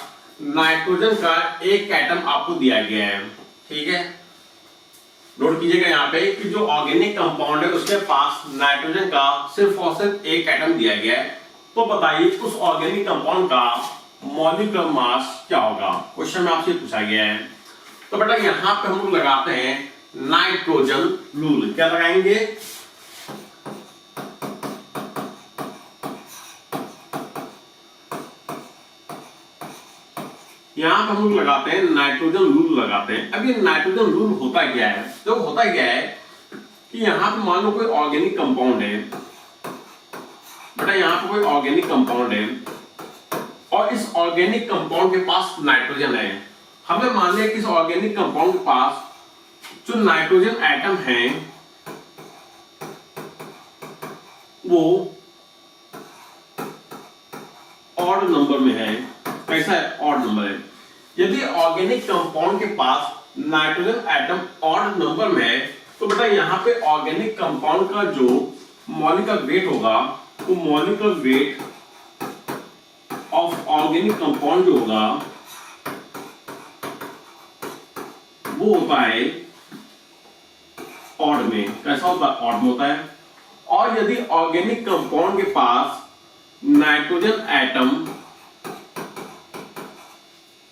नाइट्रोजन का एक एटम आपको दिया गया है। ठीक है, नोट कीजिएगा यहाँ पे कि जो ऑर्गेनिक कंपाउंड है उसके पास नाइट्रोजन का सिर्फ और सिर्फ एक एटम दिया गया है। तो बताइए उस ऑर्गेनिक कंपाउंड का मॉलिक्यूलर मास क्या होगा, क्वेश्चन में आपसे पूछा गया है। तो बेटा यहां पे हम लोग लगाते हैं नाइट्रोजन रूल। क्या लगाएंगे, यहां पे हम लोग लगाते हैं नाइट्रोजन रूल लगाते हैं। अब ये नाइट्रोजन रूल होता क्या है, तो होता क्या है कि यहां पे मान लो कोई ऑर्गेनिक कंपाउंड है, बेटा यहां पे कोई ऑर्गेनिक कंपाउंड है और इस ऑर्गेनिक कंपाउंड के पास नाइट्रोजन है। हमने मान लिया कि इस ऑर्गेनिक कंपाउंड के पास जो नाइट्रोजन एटम है वो ऑड नंबर में है। कैसा है, ऑड नंबर है। यदि ऑर्गेनिक कंपाउंड के पास नाइट्रोजन एटम ऑड नंबर में है तो बेटा यहाँ पे ऑर्गेनिक कंपाउंड का जो मॉलिक्यूलर वेट होगा वो molecular weight of organic compound जो होगा वो होता है ऑड में। कैसा होता है, ऑड में होता है। और यदि ऑर्गेनिक कंपाउंड के पास नाइट्रोजन एटम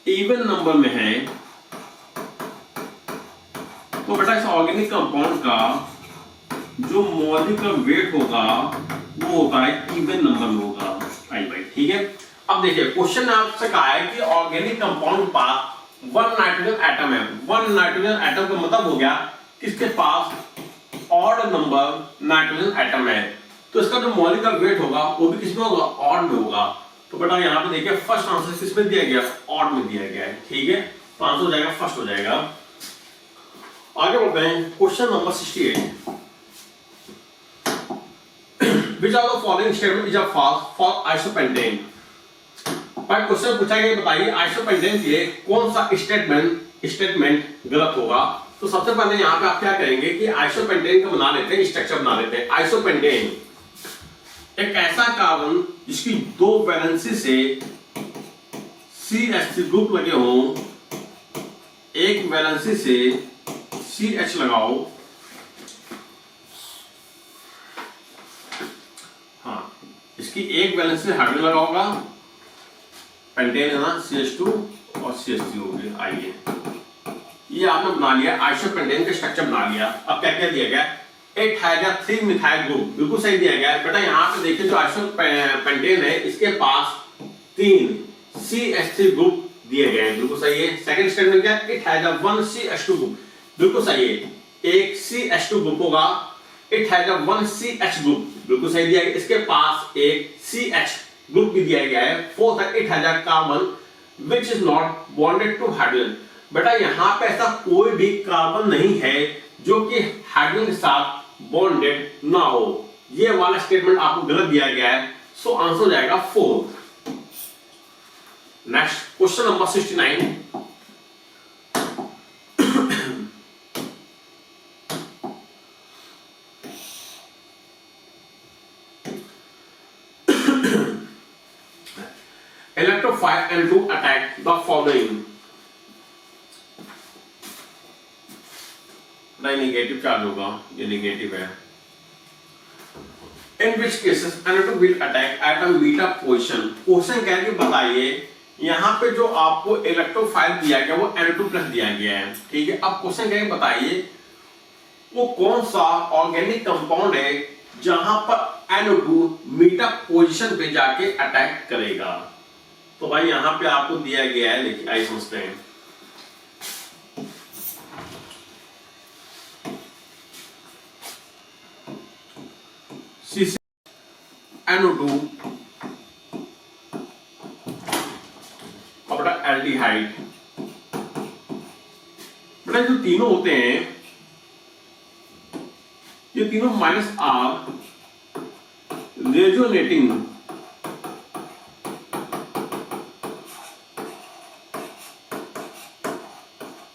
इवन नंबर में है तो बेटा इस ऑर्गेनिक कंपाउंड का जो मॉलिक्यूलर वेट होगा वो होता है इवन नंबर में होगा। आई भाई ठीक है। अब देखिए क्वेश्चन ने आपसे कहा है कि ऑर्गेनिक कंपाउंड के पास 1 नाइट्रोजन एटम है। 1 नाइट्रोजन एटम का मतलब हो गया किसके पास ऑड नंबर नाइट्रोजन एटम है, तो इसका जो मॉलिक्यूलर वेट होगा वो भी किसमें होगा, ऑड में होगा। तो बेटा यहाँ पे देखिए फर्स्ट आंसर किसमें दिया गया, ऑड में दिया गया है। ठीक है, तो आंसर हो जाएगा फर्स्ट हो जाएगा। आगे बढ़ते हैं question number 68। Which of the following statement is a false for isopentate? भाई क्वेश्चन पूछा गया बताइए आइसोपेंटेन के लिए कौन सा स्टेटमेंट गलत होगा। तो सबसे पहले यहाँ पे आप क्या करेंगे कि आइसोपेंटेन का बना लेते हैं, स्ट्रक्चर बना लेते हैं। आइसोपेंटेन एक ऐसा कार्बन जिसकी 2 वैलेंसी से CH3 ग्रुप लगे हों, एक वैलेंसी से CH लगाओ, हाँ इसकी एक वैलेंसी से हाइड्रोजन लगा होगा, पेंटेन है ना, CH2 और CH3 हो गए। आइए ये आपने बना लिया, आइसोपेंटेन का स्ट्रक्चर बना लिया। अब क्या क्या दिया गया, it has a 3 methyl group, बिल्कुल सही दिया गया है। बेटा यहाँ पे देखिए जो आइसोपेंटेन है इसके पास 3 CH3 ग्रुप दिए गए हैं, बिल्कुल सही है। सेकंड स्टेटमेंट क्या है, it has a 1 CH2 group, बिल्कुल सही है। एक CH2 ग्रुप होगा, it has a 1 CH group, बिल्कुल सही दिया गया। इसके पास एक CH ग्रुप भी दिया गया है। फोर्थ है it has a carbon which is not bonded to hydrogen. बेटा यहाँ पे ऐसा कोई भी कार्बन नहीं है जो कि हाइड्रोजन के साथ बॉन्डेड ना हो। ये वाला स्टेटमेंट आपको गलत दिया गया है, सो आंसर हो जाएगा 4। Next question number 69। Electro 5 and 2 attack the following. नहीं नेगेटिव चार्ज होगा, ये नेगेटिव है। In which cases NO2 will attack at a meta position. Question कह के बताइए, यहाँ पे जो आपको इलेक्ट्रोफाइल दिया गया वो NO2 प्लस दिया गया है, ठीक है। अब क्वेश्चन कह के बताइए वो कौन सा ऑर्गेनिक कंपाउंड है जहां पर NO2 मीटा पोजीशन पे जाके अटैक करेगा। तो भाई यहां पे आपको दिया गया है, देखिए आइए समझते हैं। NO2 और बेटा एल्डिहाइड, बेटा जो तीनों होते हैं ये तीनों माइनस आर रेजोनेटिंग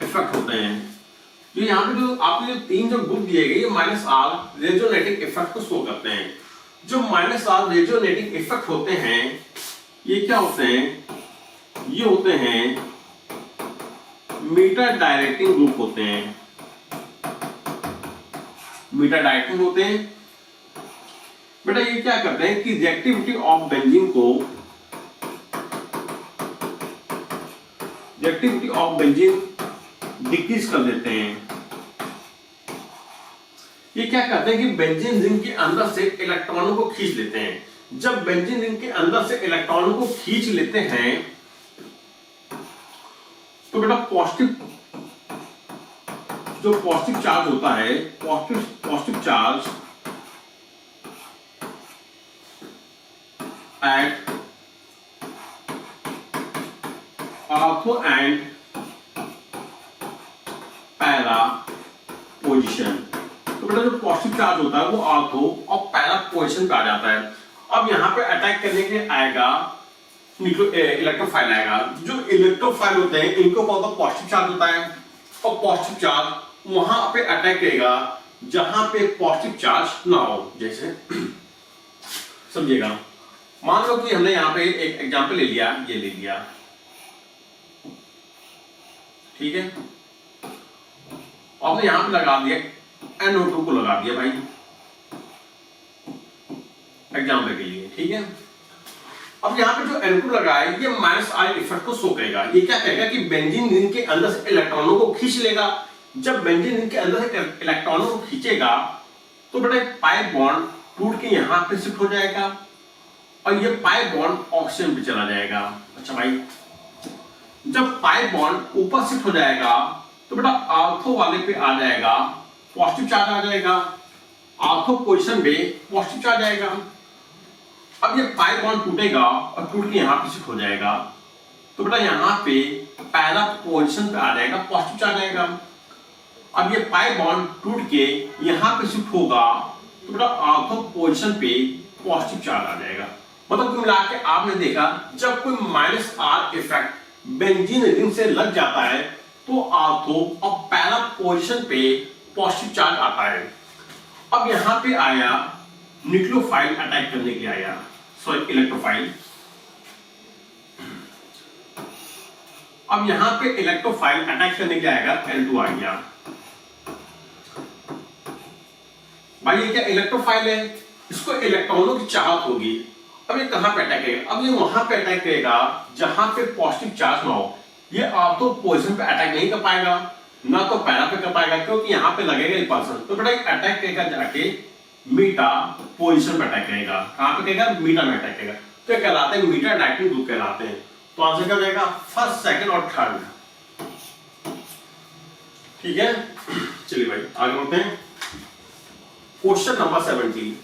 इफेक्ट होते हैं। जो यहाँ पे जो आपके जो तीन जो ग्रुप दिए गए ये माइनस आर रेजोनेटिंग इफेक्ट को शो करते हैं। जो माइनस आर रेजोनेटिंग इफेक्ट होते हैं ये क्या होते हैं, ये होते हैं मीटा डायरेक्टिंग ग्रुप होते हैं, मीटा डायरेक्टिंग होते हैं। बेटा ये क्या करते हैं कि रिएक्टिविटी ऑफ बेंजीन को, रिएक्टिविटी ऑफ बेंजीन डिक्रीज कर देते हैं। ये क्या करते हैं कि बेंजीन रिंग के अंदर से इलेक्ट्रॉनों को खींच लेते हैं। जब बेंजीन रिंग के अंदर से इलेक्ट्रॉनों को खींच लेते हैं तो बेटा पॉजिटिव, जो पॉजिटिव चार्ज होता है, positive charge at ortho and para position, तो बेटा जो पॉजिटिव चार्ज होता है वो ऑर्थो और पैरा पोजीशन पे आ जाता है। अब यहां पे अटैक करने के लिए आएगा इलेक्ट्रोफाइल आएगा। जो इलेक्ट्रोफाइल होते हैं इनको कौन सा पॉजिटिव चार्ज होता है और पॉजिटिव चार्ज वहां पे अटैक करेगा जहां पे पॉजिटिव चार्ज ना हो। जैसे समझिएगा, मान लो कि हमने यहां पे एक एग्जांपल ले लिया, ये ले लिया, ठीक है। आपने यहां पे लगा दिया NO2 को लगा दिया भाई एग्जांपल के लिए, ठीक है। अब यहाँ पे जो NO2 लगा है ये माइनस आयन इफेक्ट को शो करेगा। ये क्या कहेगा कि बेंजीन रिंग के अंदर से इलेक्ट्रॉनों को खींच लेगा। जब बेंजीन रिंग के अंदर से इलेक्ट्रॉनों को खींचेगा तो बेटा पाई बॉन्ड टूट के यहाँ पे शिफ्ट हो जाएगा और ये पाई बॉन्ड ऑक्सीजन पे चला जाएगा। अच्छा भाई, जब पाई बॉन्ड ऊपर शिफ्ट हो जाएगा तो बेटा ऑर्थो वाले पे आ जाएगा, पॉजिटिव चार्ज आ जाएगा, ऑर्थो पोजीशन पे पॉजिटिव चार्ज आएगा। अब ये पाई बॉन्ड टूटेगा और टूट के यहाँ पे शिफ्ट हो जाएगा तो बेटा यहाँ पे पैरा पोजीशन पे आ जाएगा, पॉजिटिव चार्ज आएगा। अब ये पाई बॉन्ड टूट के यहाँ पे शिफ्ट होगा तो बेटा ऑर्थो पोजीशन पे पॉजिटिव चार्ज आ जाएगा। मतलब कुल मिला के आपने देखा जब कोई minus are effect benzene ring से लग जाता है तो ऑर्थो और पैरा पोजीशन पे पॉजिटिव चार्ज आता है। अब यहाँ पे आया न्यूक्लियोफाइल अटैक करने के लिए आया, सॉरी इलेक्ट्रोफाइल। अब यहां पे इलेक्ट्रोफाइल अटैक करने के आएगा, L2 आ गया भाई। ये क्या इलेक्ट्रोफाइल है, इसको इलेक्ट्रॉनों की चाहत होगी। अब ये कहां पे अटैक करेगा, अब ये वहां पे अटैक करेगा जहां पे पॉजिटिव चार्ज ना हो। ये ऑर्थो पोजीशन पे अटैक नहीं कर पाएगा, ना तो पैरा पे कर पाएगा, क्योंकि यहां पे लगेगा रिपल्सन। तो बेटा अटैक करेगा जाके मीटा पोजीशन पे अटैक करेगा। कहां पे करेगा, मीटा में अटैक करेगा। तो कहलाते हैं मीटा डायरेक्टिंग ग्रुप कहलाते हैं। तो आंसर क्या हो जाएगा, फर्स्ट, सेकंड और थर्ड, ठीक है। चलिए भाई आगे बढ़ते हैं। Question number 17,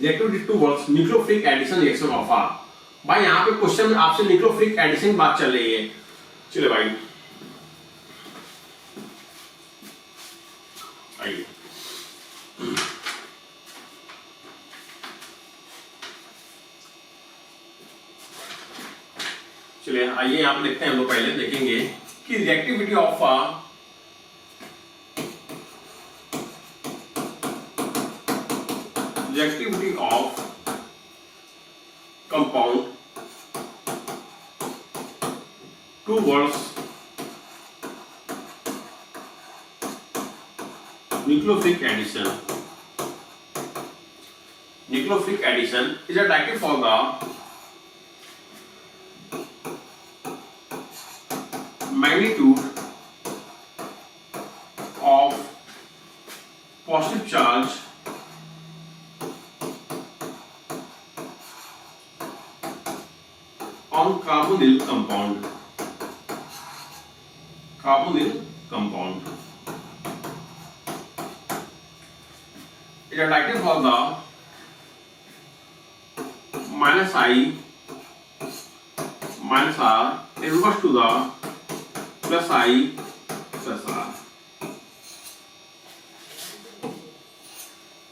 reactivity towards nucleophilic addition reaction of R. भाई यहाँ पे क्वेश्चन में आपसे न्यूक्लियोफिलिक एडिशन बात चल रही है। चलिए भाई आइए, चलिए आइए यहाँ पे देखते हैं। हम लोग पहले देखेंगे कि reactivity of reactivity of compound towards nucleophilic addition. Nucleophilic addition is attractive for the magnitude of positive charge on carbonyl compound. Carbonyl compound is attractive for the minus I minus R inverse to the plus I plus R.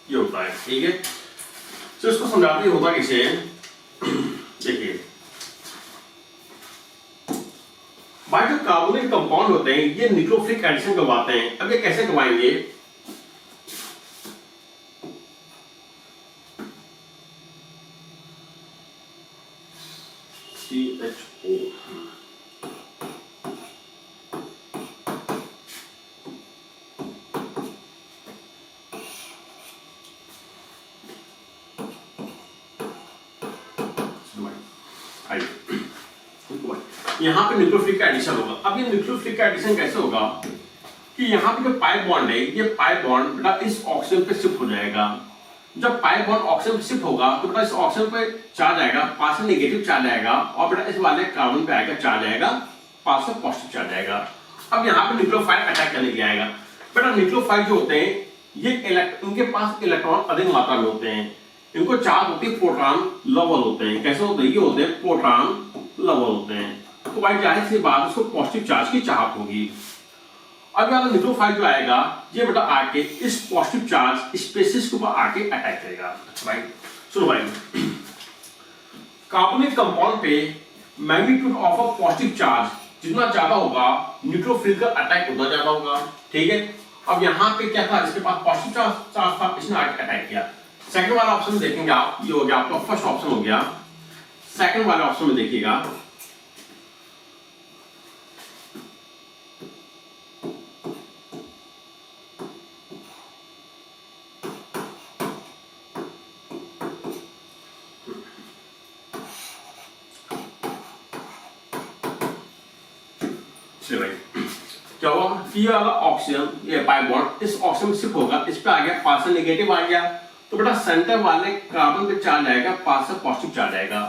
ये होता है, ठीक है। तो इसको समझाते होता किसे, देखिए भाई जो कार्बोनिल कंपाउंड होते हैं ये न्यूक्लियोफिलिक एडिशन करवाते हैं। अब ये कैसे करवाएंगे, CHO यहाँ पे न्यूक्लियोफिलिक एडिशन होगा। अब ये न्यूक्लियोफिलिक एडिशन कैसे होगा कि यहाँ पे जो पाई बॉन्ड है ये पाई बॉन्ड बेटा इस ऑक्सीजन पे शिफ्ट हो जाएगा। जब पाई बॉन्ड ऑक्सीजन पे शिफ्ट होगा तो बेटा इस ऑक्सीजन पे चार्ज आएगा, पास में नेगेटिव चार्ज आएगा और बेटा इस वाले कार्बन पे आएगा चार्ज आएगा, पास में पॉजिटिव चार्ज आएगा। अब यहाँ पे न्यूक्लियोफाइल अटैक करने के लिए आएगा। बेटा न्यूक्लियोफाइल जो होते हैं ये इनके पास इलेक्ट्रॉन अधिक मात्रा में होते हैं, इनको चार्ज होती है प्रोटॉन लवल होते हैं। कैसे होते हैं, ये होते हैं प्रोटॉन लवल होते हैं। तो भाई जाहिर सी बात उसको पॉजिटिव चार्ज की चाहत होगी। अब वाला न्यूक्लियोफाइल जो आएगा ये बेटा आके इस पॉजिटिव चार्ज स्पेसिस के ऊपर आके अटैक करेगा। भाई सुनो भाई, कार्बोनिक कंपाउंड पे magnitude of a positive charge जितना ज्यादा होगा न्यूक्लियोफिल का अटैक उतना ज्यादा होगा, ठीक है। अब यहाँ पे क्या था, इसके पास पॉजिटिव चार्ज था, इसने आके अटैक किया। सेकंड वाला ऑप्शन देखेंगे आप, ये हो गया आपका फर्स्ट ऑप्शन हो गया। सेकंड वाले ऑप्शन में देखिएगा क्या हुआ कि ये वाला ऑक्सीजन ये पाई बॉन्ड इस ऑक्सीजन में शिफ्ट होगा, इस पे आ गया, पास से नेगेटिव आ गया तो बेटा सेंटर वाले कार्बन पे चार्ज आएगा, पास से पॉजिटिव चार्ज आएगा।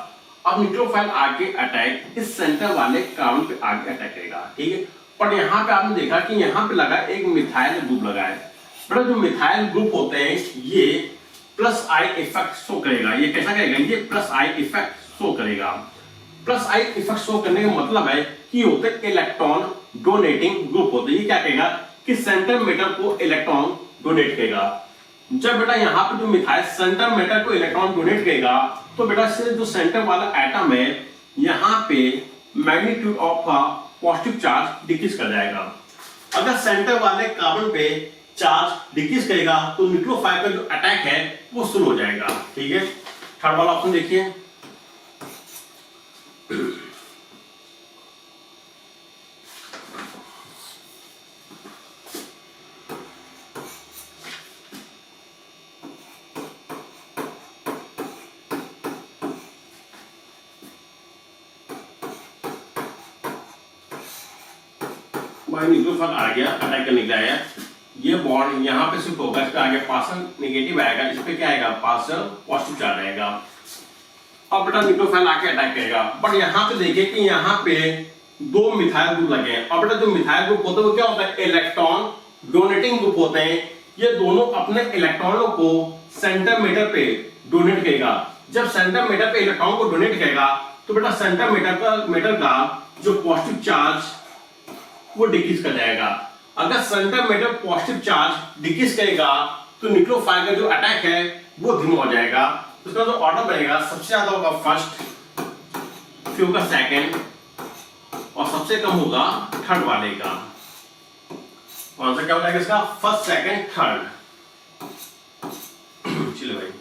अब न्यूक्लियोफाइल आके अटैक इस सेंटर वाले कार्बन पे आके अटैक करेगा, ठीक है। पर यहाँ पे आपने देखा कि यहाँ पे लगा एक मिथाइल ग्रुप लगा है। बेटा जो मिथाइल ग्रुप होते हैं ये प्लस आई इफेक्ट शो करेगा। ये कैसा करेगा, ये प्लस आई इफेक्ट शो करेगा। प्लस आई इफेक्ट शो करने का मतलब है कि होते इलेक्ट्रॉन डोनेटिंग ग्रुप होते हैं। ये क्या कहेगा कि सेंटर मेटल को इलेक्ट्रॉन डोनेट करेगा। जब बेटा यहाँ पे जो मिथाइल सेंटर मेटल को इलेक्ट्रॉन डोनेट करेगा तो बेटा इससे जो सेंटर वाला एटम है यहाँ पे magnitude of positive charge decrease कर जाएगा। अगर सेंटर वाले कार्बन पे चार्ज डिक्रीज करेगा तो न्यूक्लियोफाइल का जो अटैक है वो शुरू हो जाएगा, ठीक है। थर्ड वाला ऑप्शन देखिए, न्यूक्लियोफाइल आ गया, अटैक करने के लिए आया। ये बॉन्ड यहाँ पे शिफ्ट होगा, इसका आगे पार्शियल नेगेटिव आएगा, इस पे क्या आएगा, पार्शियल पॉजिटिव चार्ज आएगा। अब बेटा न्यूक्लियोफाइल आके अटैक करेगा। बट यहाँ पे देखिए कि यहाँ पे दो मिथाइल ग्रुप लगे हैं। और बेटा जो मिथाइल ग्रुप होते हैं वो क्या होता है, इलेक्ट्रॉन डोनेटिंग ग्रुप होते हैं। ये दोनों अपने इलेक्ट्रॉनों को सेंटर मेटल पे डोनेट करेगा। जब सेंटर मेटल पे इलेक्ट्रॉन को डोनेट करेगा तो बेटा सेंटर मेटल का जो पॉजिटिव चार्ज वो डिक्रीज कर जाएगा। अगर centre metal positive charge decrease करेगा तो न्यूक्लियोफाइल का जो अटैक है वो धीमा हो जाएगा। उसका जो ऑर्डर बनेगा सबसे ज्यादा होगा फर्स्ट, फिर होगा सेकंड और सबसे कम होगा थर्ड वाले का। आंसर क्या हो जाएगा इसका, फर्स्ट सेकंड थर्ड। चलिए भाई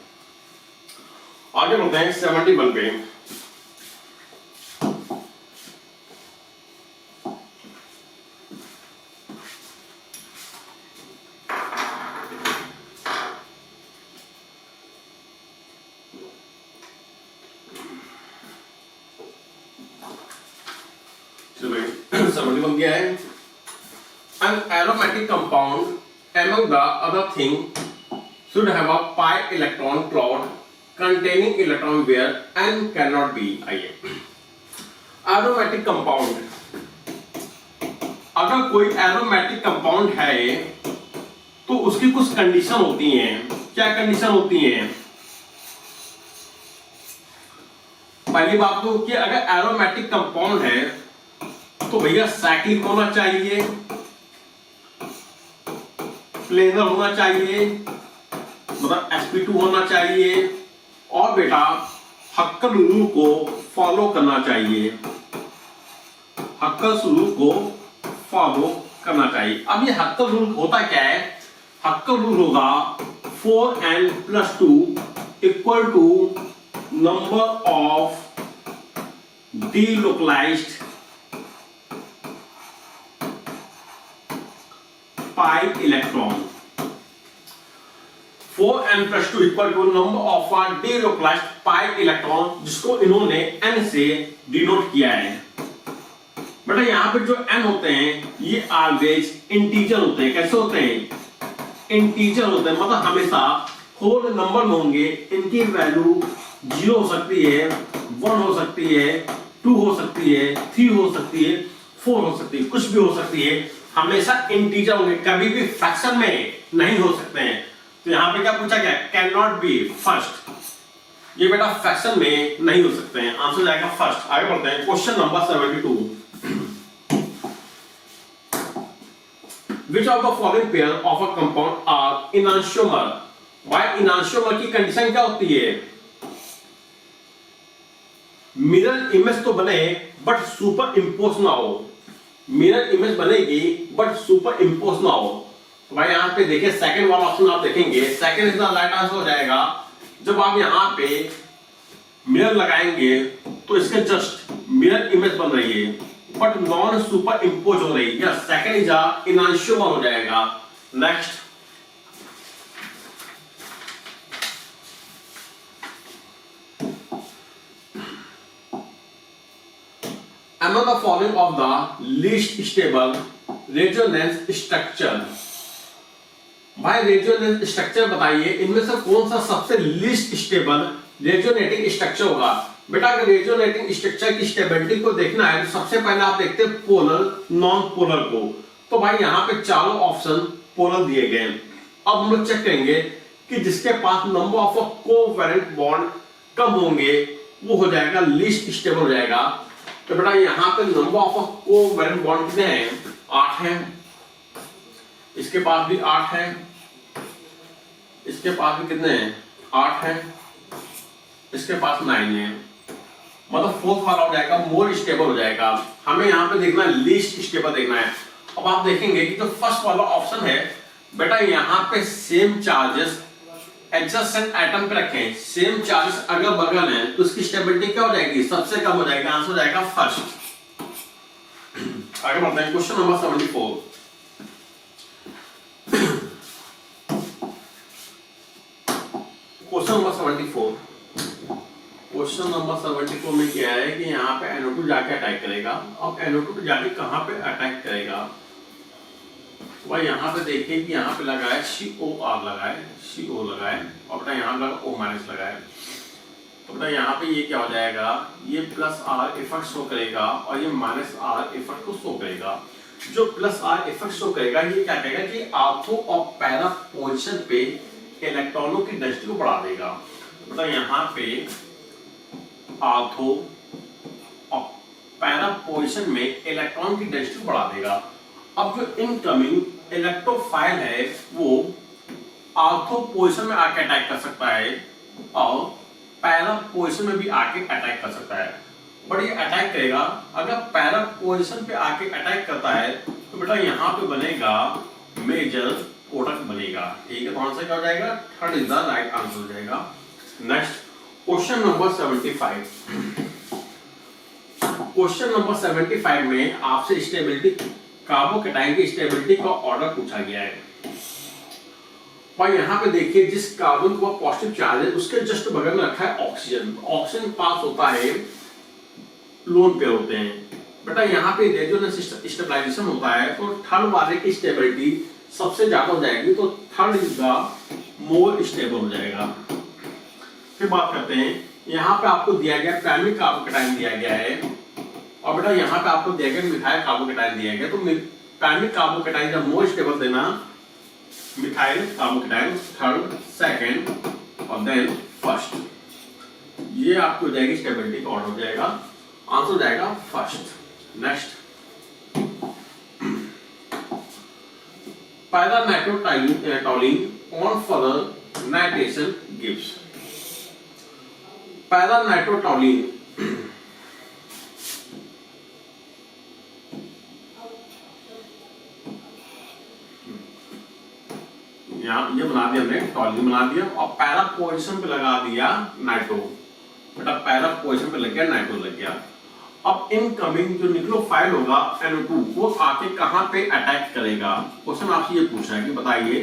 आगे बढ़ते हैं 71 पे। चलो 71 क्या है? An aromatic compound among the other thing should have a pi electron cloud containing electron where n cannot be। आइए, एरोमेटिक कंपाउंड, अगर कोई एरोमेटिक कंपाउंड है तो उसकी कुछ कंडीशन होती हैं। क्या कंडीशन होती हैं? पहली बात तो कि अगर एरोमेटिक कंपाउंड है तो भैया साइक्लिक होना चाहिए, प्लेनर होना चाहिए, मतलब sp2 होना चाहिए, और बेटा हक्कल रूल को फॉलो करना चाहिए, हक्कल रूल को फॉलो करना चाहिए। अब ये हक्कल रूल होता क्या है? हक्कल रूल होगा 4n + 2 = number of delocalized pi electron। 4n + 2 = number of delocalized pi electron, जिसको इन्होंने n से डिनोट किया है। बेटा यहाँ पे जो n होते हैं ये ऑलवेज इंटीजर होते हैं। कैसे होते हैं? इंटीजर होते हैं, मतलब हमेशा होल नंबर में होंगे। इनकी वैल्यू 0 हो सकती है, 1 हो सकती है, 2 हो सकती है, 3 हो सकती है, 4 हो सकती है, कुछ भी हो सकती है। हमेशा इंटीजर होंगे, कभी भी फ्रैक्शन में नहीं हो सकते हैं। तो यहाँ पे क्या पूछा गया? Can not be first. ये बेटा फ्रैक्शन में नहीं हो सकते हैं, आंसर जाएगा फर्स्ट। आगे बढ़ते हैं, question number 72। Which of the following pair of a compound are enantiomer? भाई enantiomer की कंडीशन क्या होती है? मिरर इमेज तो बने बट सुपर इम्पोज ना हो। मिरर इमेज बनेगी बट सुपर इम्पोज ना हो। तो भाई यहाँ पे देखिए सेकंड वाला ऑप्शन आप देखेंगे, second is the right answer हो जाएगा। जब आप यहाँ पे मिरर लगाएंगे तो इसके जस्ट मिरर इमेज बन रही है बट नॉन सुपर इम्पोज हो रही है। यस, सेकंड इज enantiomer हो जाएगा। Next, among the following of the least stable resonance structure। भाई रेजोनेंस स्ट्रक्चर बताइए, इनमें से कौन सा सबसे लीस्ट स्टेबल रेजोनेटिंग स्ट्रक्चर होगा? बेटा अगर रेजोनेटिंग स्ट्रक्चर की स्टेबिलिटी को देखना है तो सबसे पहले आप देखते हैं पोलर नॉन पोलर को। तो भाई यहाँ पे चारों ऑप्शन पोलर दिए गए हैं। अब हम लोग चेक करेंगे कि जिसके पास नंबर ऑफ कोवैलेंट बॉन्ड कम होंगे वो हो जाएगा लीस्ट स्टेबल हो जाएगा। तो बेटा यहाँ पे नंबर ऑफ कोवैलेंट बॉन्ड कितने हैं? 8 हैं। इसके पास भी 8 है, इसके पास भी कितने हैं? 8 है, इसके पास 9 है। मतलब फोर्थ वाला हो जाएगा मोर स्टेबल हो जाएगा। हमें यहाँ पे देखना है लीस्ट स्टेबल देखना है। अब आप देखेंगे कि जो फर्स्ट वाला ऑप्शन है बेटा यहाँ पे सेम चार्जेस एडजेसेंट एटम पे रखें, सेम चार्जेस अगर बगल हैं तो इसकी स्टेबिलिटी क्या हो जाएगी? सबसे कम हो जाएगा। आंसर हो जाएगा फर्स्ट। आगे बढ़ते हैं, question number 74। Question number 74। Question number 74 में क्या है कि यहाँ पे NO2 जाके अटैक करेगा। अब NO2 जाके कहाँ पे अटैक करेगा? भाई यहाँ पे देखिए कि यहाँ पे लगा है COR लगा है, CO लगा है, और बेटा यहाँ लगा O- लगा है। तो बेटा यहाँ पे ये क्या हो जाएगा? ये +R इफेक्ट शो करेगा और ये -R इफेक्ट को शो करेगा। जो +R इफेक्ट शो करेगा ये क्या करेगा कि ऑर्थो और पैरा पोजीशन पे इलेक्ट्रॉनों की डेंसिटी को बढ़ा देगा। तो यहाँ पे ऑर्थो और पैरा पोजीशन में इलेक्ट्रॉन की डेंसिटी को बढ़ा देगा। अब जो इनकमिंग इलेक्ट्रोफाइल है वो ऑर्थो पोजीशन में आके अटैक कर सकता है और पैरा पोजीशन में भी आके अटैक कर सकता है। बट ये अटैक करेगा, अगर पैरा पोजीशन पे आके अटैक करता है तो बेटा यहाँ पे बनेगा मेजर प्रोडक्ट बनेगा। ठीक है, तो आंसर क्या हो जाएगा? Third is the right answer हो जाएगा। Next, question number 75। Question number 75 में आपसे स्टेबिलिटी, कार्बोकेटाइन की स्टेबिलिटी का ऑर्डर पूछा गया है। और यहाँ पे देखिए जिस कार्बन को पॉजिटिव चार्ज है उसके जस्ट बगल में रखा है ऑक्सीजन। ऑक्सीजन पास होता है, लोन पेयर होते हैं बेटा। यहाँ पे रेजोनेंस स्टेबलाइजेशन होता है तो थर्ड वाले की स्टेबिलिटी सबसे ज्यादा हो जाएगी, तो third is the more stable हो जाएगा। फिर बात करते हैं, यहाँ पे आपको दिया गया प्राइमरी कार्बोकेटाइन दिया गया है और बेटा यहाँ पे आपको दिया गया मिथाइल कार्बोकेटाइन दिया गया। तो प्राइमरी कार्बोकेटाइन जब मोर स्टेबल देना, मिथाइल कार्बोकेटाइन थर्ड, सेकंड और देन फर्स्ट। ये आपको हो जाएगी स्टेबिलिटी का ऑर्डर हो जाएगा, आंसर हो जाएगा first. Next, para nitrotoluene on further nitration gives. Para nitrotoluene ये बना दिया हमने, टॉलिन बना दिया और पैरा पोजीशन पे लगा दिया नाइट्रो। बेटा पैरा पोजीशन पे लग गया, नाइट्रो लग गया। अब इनकमिंग जो न्यूक्लियोफाइल होगा NO2 वो आके कहां पे अटैक करेगा। क्वेश्चन आपसे ये पूछा है कि बताइए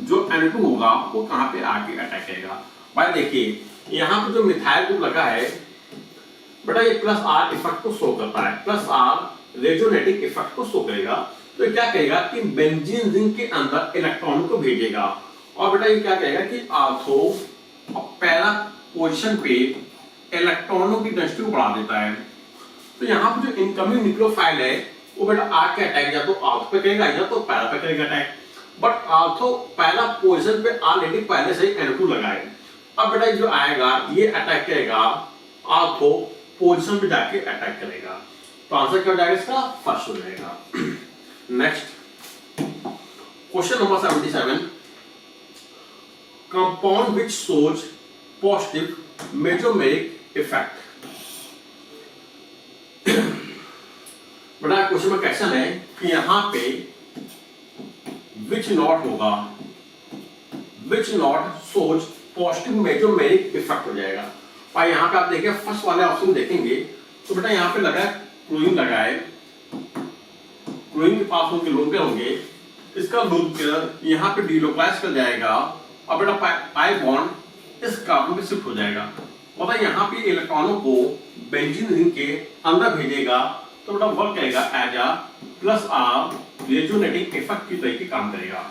जो NO2 होगा वो कहां पे आके अटैक करेगा। भाई देखिए यहाँ पे जो मिथाइल ग्रुप लगा है बेटा, ये +R इफेक्ट को शो करता है, +R रेजोनेटिक इफेक्ट को शो करेगा। तो क्या कहेगा कि बेंजीन रिंग के अंदर इलेक्ट्रॉन को भेजेगा और बेटा ये क्या कहेगा कि आर्थो और पैरा पोजीशन पे इलेक्ट्रॉनों की डेंसिटी को बढ़ा देता है। तो यहाँ पे जो इनकमिंग न्यूक्लियोफाइल है वो बेटा आर के अटैक या तो आर्थो पे करेगा या तो पैरा पे करेगा attack. But ortho para position पे ऑलरेडी पहले से ही NO2 लगा है। अब बेटा जो आएगा ये अटैक करेगा, आर्थो पोजीशन पे जाके अटैक करेगा। तो आंसर क्या हो जाएगा इसका, फर्स्ट हो जाएगा। Next, question number 77, compound which shows positive mesomeric effect. बड़ा क्वेश्चन में क्वेश्चन है कि यहां पे विच नॉट होगा, which not shows positive mesomeric effect हो जाएगा। और यहां पे आप देखिए फर्स्ट वाले ऑप्शन देखेंगे तो बेटा यहां पे लगा है क्लोरीन लगा है, क्लोरीन के पास होंगे लोन पेयर होंगे, इसका लोन पेयर यहाँ पे डिलोकलाइज कर जाएगा और बेटा पाई बॉन्ड इस कार्बन पे शिफ्ट हो जाएगा। मतलब यहाँ पे इलेक्ट्रॉनों को बेंजीन रिंग के अंदर भेजेगा तो बेटा वर्क करेगा एज अ +R रेजोनेटिक इफेक्ट की तरीके काम करेगा।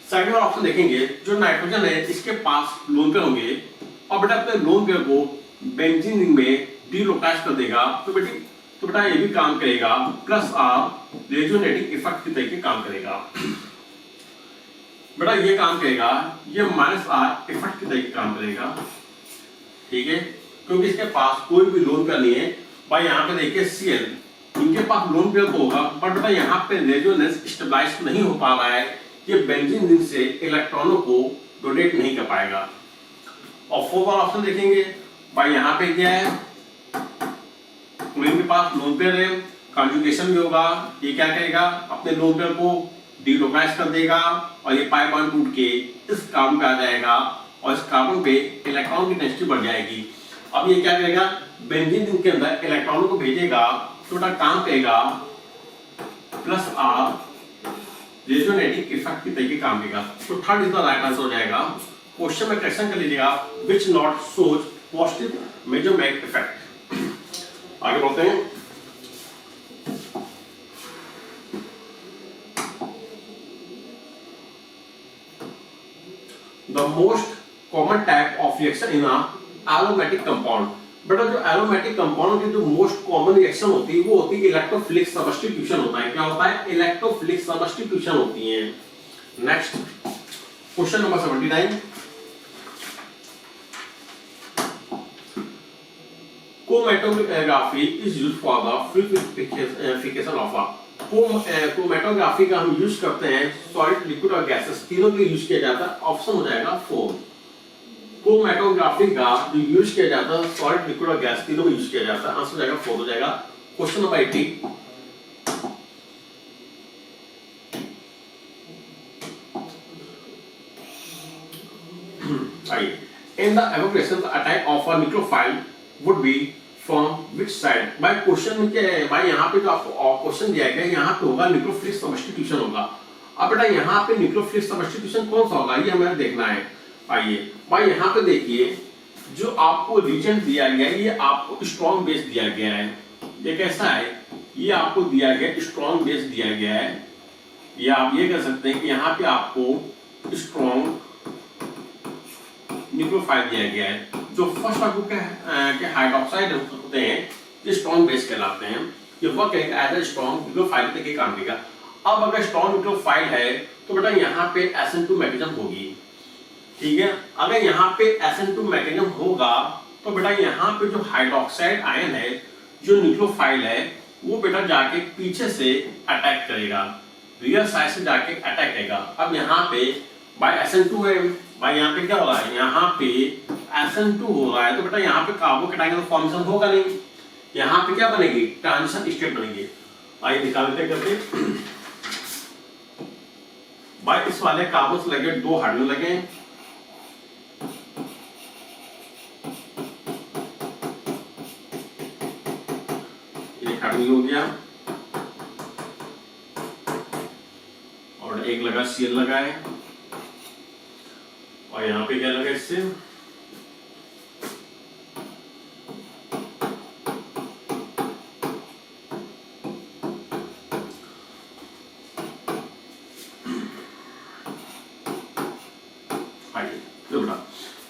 सेकंड वाला ऑप्शन देखेंगे, जो नाइट्रोजन है इसके पास लोन पेयर होंगे और बेटा अपने लोन पेयर को बेंजीन रिंग में डिलोकलाइज कर देगा तो बेटा ये भी काम करेगा, +R रेजोनेटिक इफेक्ट की तरीके काम करेगा। बेटा ये काम करेगा, ये -R इफेक्ट की तरीके काम करेगा। ठीक है, क्योंकि इसके पास कोई भी लोन पेयर नहीं है। भाई यहाँ पे देखिए Cl, इनके पास लोन पेयर तो होगा बट बेटा यहाँ पे रेजोनेंस स्टेबलाइज नहीं हो पा रहा है, ये बेंजीन रिंग से इलेक्ट्रॉनों को डोनेट नहीं कर पाएगा। और फोर्थ वाला ऑप्शन देखेंगे, भाई यहाँ पे क्या है, क्लोरीन के पास लोन पेयर है, कॉन्जुगेशन भी होगा, ये क्या करेगा अपने लोन पेयर को डिलोकलाइज कर देगा और ये पाई बॉन्ड टूट के इस कार्बन पे आ जाएगा और इस कार्बन पे इलेक्ट्रॉन की डेंसिटी बढ़ जाएगी। अब ये क्या करेगा, बेंजीन रिंग के अंदर इलेक्ट्रॉनों को भेजेगा तो बेटा काम करेगा +R रेजोनेटिक इफेक्ट की तरीके काम करेगा। तो third is the right answer हो जाएगा। क्वेश्चन में करेक्शन कर लीजिएगा, which not shows positive mesomeric effect. आगे बढ़ते हैं। The most common type of reaction in a aromatic compound। बेटा जो एरोमेटिक कंपाउंड की जो मोस्ट कॉमन रिएक्शन होती है वो होती है इलेक्ट्रोफिलिक सब्स्टिट्यूशन होता है। क्या होता है, इलेक्ट्रोफिलिक सब्स्टिट्यूशन होती है। Next, question number 79, chromatography is used for the purification of a chromatography का हम यूज करते हैं सॉलिड, लिक्विड और गैसेस तीनों के लिए यूज किया जाता है। ऑप्शन हो जाएगा 4। क्रोमेटोग्राफी का जो यूज किया जाता है सॉलिड, लिक्विड और गैस तीनों में यूज किया जाता है, आंसर हो जाएगा 4 हो जाएगा। क्वेश्चन नंबर 80, आइए In the evacuation, the attack of a nucleophile would be from which side? भाई क्वेश्चन के भाई यहाँ पे जो आपको क्वेश्चन दिया गया है यहाँ पे होगा न्यूक्लियोफिलिक सब्स्टिट्यूशन होगा। अब बेटा यहाँ पे न्यूक्लियोफिलिक सब्स्टिट्यूशन कौन सा होगा ये हमें देखना है। आइए भाई यहाँ पे देखिए जो आपको रीजन दिया गया है ये आपको स्ट्रॉन्ग बेस दिया गया है। ये कैसा है? ये आपको दिया गया स्ट्रॉन्ग बेस दिया गया है, या आप ये कह सकते हैं कि यहाँ पे आपको स्ट्रॉन्ग न्यूक्लियोफाइल दिया गया है। जो फर्स्ट ऑफ के हाइड्रोक्साइड होते हैं ये स्ट्रॉन्ग बेस कहलाते हैं। ये वर्क करेगा एज ए स्ट्रॉन्ग न्यूक्लियोफाइल तक काम करेगा। अब अगर स्ट्रॉन्ग न्यूक्लियोफाइल है तो बेटा यहाँ पे SN2 मैकेनिज्म होगी, ठीक है। अगर यहाँ पे SN2 मैकेनिज्म होगा तो बेटा यहाँ पे जो हाइड्रोक्साइड आयन है जो न्यूक्लियोफाइल है वो बेटा जाके पीछे से अटैक करेगा, रियल साइड से जाके अटैक करेगा। अब यहाँ पे बाय SN2 है, भाई यहाँ पे क्या हो रहा है? यहाँ पे SN2 हो रहा है तो बेटा यहाँ पे कार्बोकैटायन का फॉर्मेशन होगा नहीं, यहाँ पे क्या बनेगी? ट्रांजिशन स्टेट बनेगी। आइए निकालते करके भाई इस वाले कार्बन से लगे 2 हाइड्रोजन लगे, एक हाइड्रोजन हो गया और एक लगा Cl लगा है और यहाँ पे क्या लगा इससे?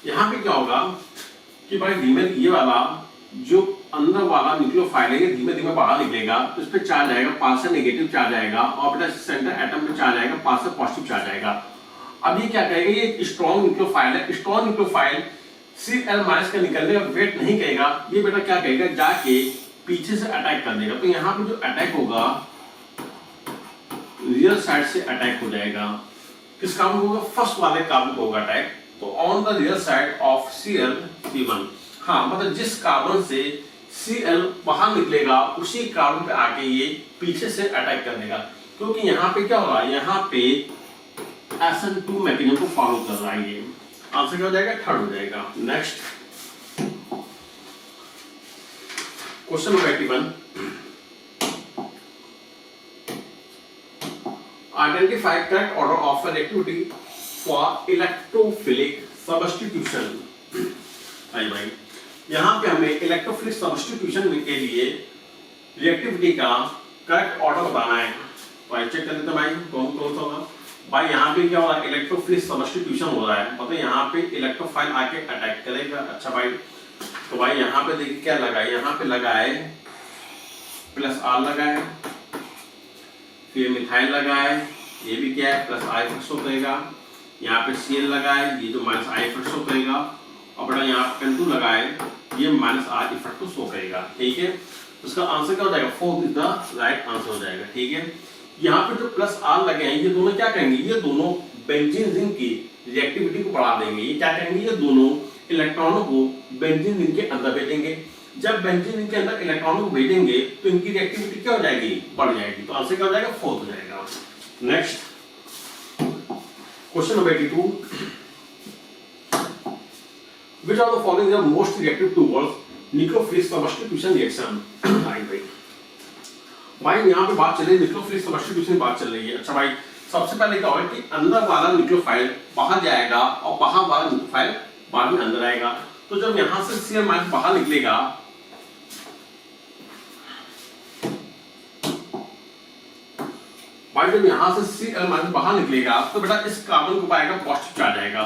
यहाँ पे क्या होगा कि भाई धीमे ये वाला जो अंदर वाला न्यूक्लियोफाइल है ये धीमे धीमे बाहर निकलेगा तो इस पे चार्ज आएगा, पास से नेगेटिव चार्ज आएगा और बेटा सेंटर एटम पे चार्ज आएगा, पास से पॉजिटिव चार्ज आएगा। अब ये क्या करेगा? ये स्ट्रॉन्ग न्यूक्लियोफाइल है, स्ट्रॉन्ग न्यूक्लियोफाइल Cl- का निकलने का वेट नहीं करेगा, ये बेटा क्या करेगा? जाके पीछे से अटैक कर देगा। तो यहाँ पे जो अटैक होगा रियल साइड से अटैक हो जाएगा। किस कार्बन को होगा? फर्स्ट वाले कार्बन को होगा अटैक। तो on the real side of Cl(C1), हाँ मतलब जिस कार्बन से Cl बाहर निकलेगा उसी कार्बन पे आके ये पीछे से अटैक कर देगा, क्योंकि यहाँ पे क्या हो रहा है? यहाँ पे SN2 मैकेनिज्म को फॉलो कर रहा है। ये आंसर क्या हो जाएगा? 3rd हो जाएगा। Next question number 81, identify correct order of reactivity for electrophilic substitution। आई भाई यहाँ पे हमें इलेक्ट्रोफिलिक सब्स्टिट्यूशन के लिए रिएक्टिविटी का करेक्ट ऑर्डर बताना है। भाई चेक कर लेते भाई कौन कौन सा होगा। भाई यहाँ पे क्या हो रहा है? इलेक्ट्रोफिलिक सब्स्टिट्यूशन हो रहा है, मतलब यहाँ पे इलेक्ट्रोफाइल आके अटैक करेगा। अच्छा भाई तो भाई यहाँ पे देखिए क्या लगा है? यहाँ पे लगा है +R लगा है, फिर मिथाइल लगा है, ये भी क्या है? +I फिक्स करेगा। यहाँ पे Cl लगा है, ये जो -I फिक्स करेगा और बड़ा यहाँ पे N2 लगा है, ये -R इफेक्ट को शो करेगा। ठीक है, उसका आंसर क्या हो जाएगा? 4 इज द राइट आंसर हो जाएगा। ठीक है, यहाँ पे जो +R लगे हैं ये दोनों क्या करेंगे? ये दोनों बेंजीन रिंग की रिएक्टिविटी को बढ़ा देंगे। ये क्या करेंगे? ये दोनों इलेक्ट्रॉनों को बेंजीन रिंग के अंदर भेजेंगे। जब बेंजीन रिंग के अंदर इलेक्ट्रॉनों को भेजेंगे तो इनकी रिएक्टिविटी क्या हो जाएगी? बढ़ जाएगी। तो आंसर क्या हो जाएगा? 4 हो जाएगा। Next question number 82, which of the following are most reactive towards nucleophilic substitution reaction? भाई यहाँ पे बात चल रही है न्यूक्लियोफिलिक सब्स्टिट्यूशन की बात चल रही है। अच्छा भाई सबसे पहले क्या होगा कि अंदर वाला न्यूक्लियोफाइल बाहर जाएगा और बाहर वाला न्यूक्लियोफाइल बाद में अंदर आएगा। तो जब यहाँ से Cl- बाहर निकलेगा भाई जब यहाँ से Cl- बाहर निकलेगा तो बेटा इस कार्बन को पाएगा पॉजिटिव चार्ज आएगा।